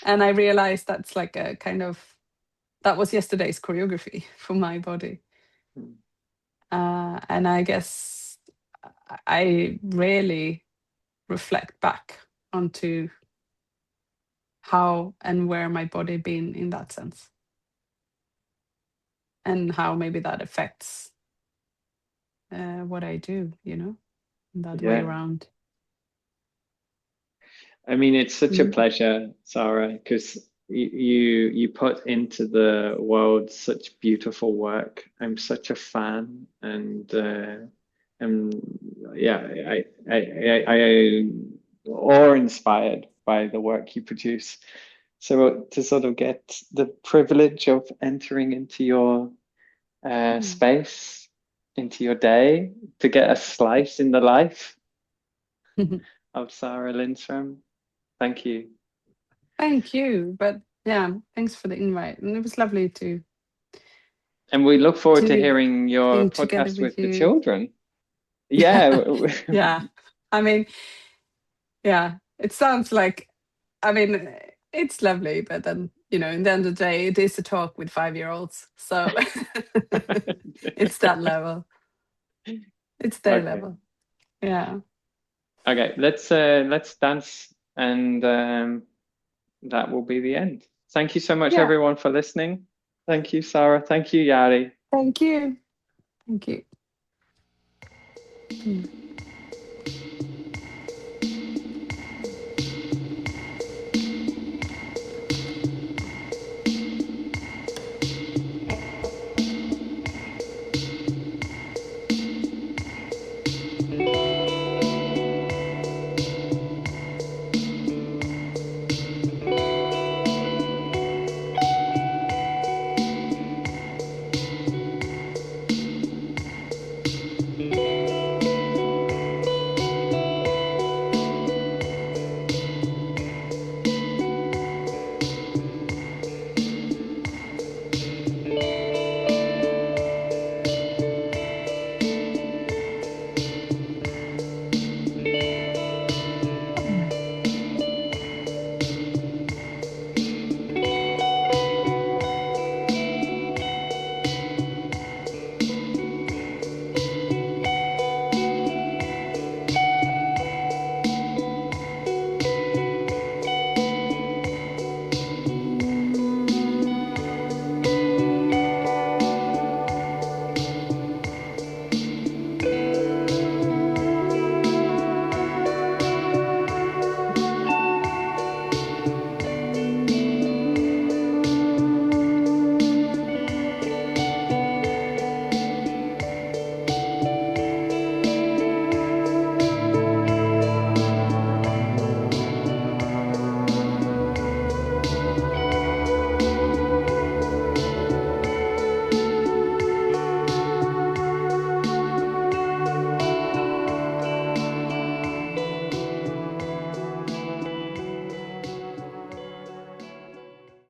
and I realized that's like a kind of, that was yesterday's choreography for my body. And I guess I rarely reflect back onto how and where my body been in that sense, and how maybe that affects what I do, you know, that way Yeah. around. I mean, it's such a pleasure, Sarah, because you put into the world such beautiful work. I'm such a fan, and yeah, I awe-inspired by the work you produce. So to sort of get the privilege of entering into your space, into your day, to get a slice in the life of Sarah Lindström. Thank you. Thank you. But yeah, thanks for the invite. And it was lovely to And we look forward to hearing your sing together podcast with with the you. children. Yeah. Yeah. I mean, yeah, it sounds like, I mean, it's lovely, but then, you know, in the end of the day, it is a talk with 5-year-olds. So it's that level. It's their Okay. level. Yeah. Okay, let's dance, and that will be the end. Thank you so much, Yeah. everyone, for listening. Thank you, Sarah. Thank you, Yari. Thank you. Thank you.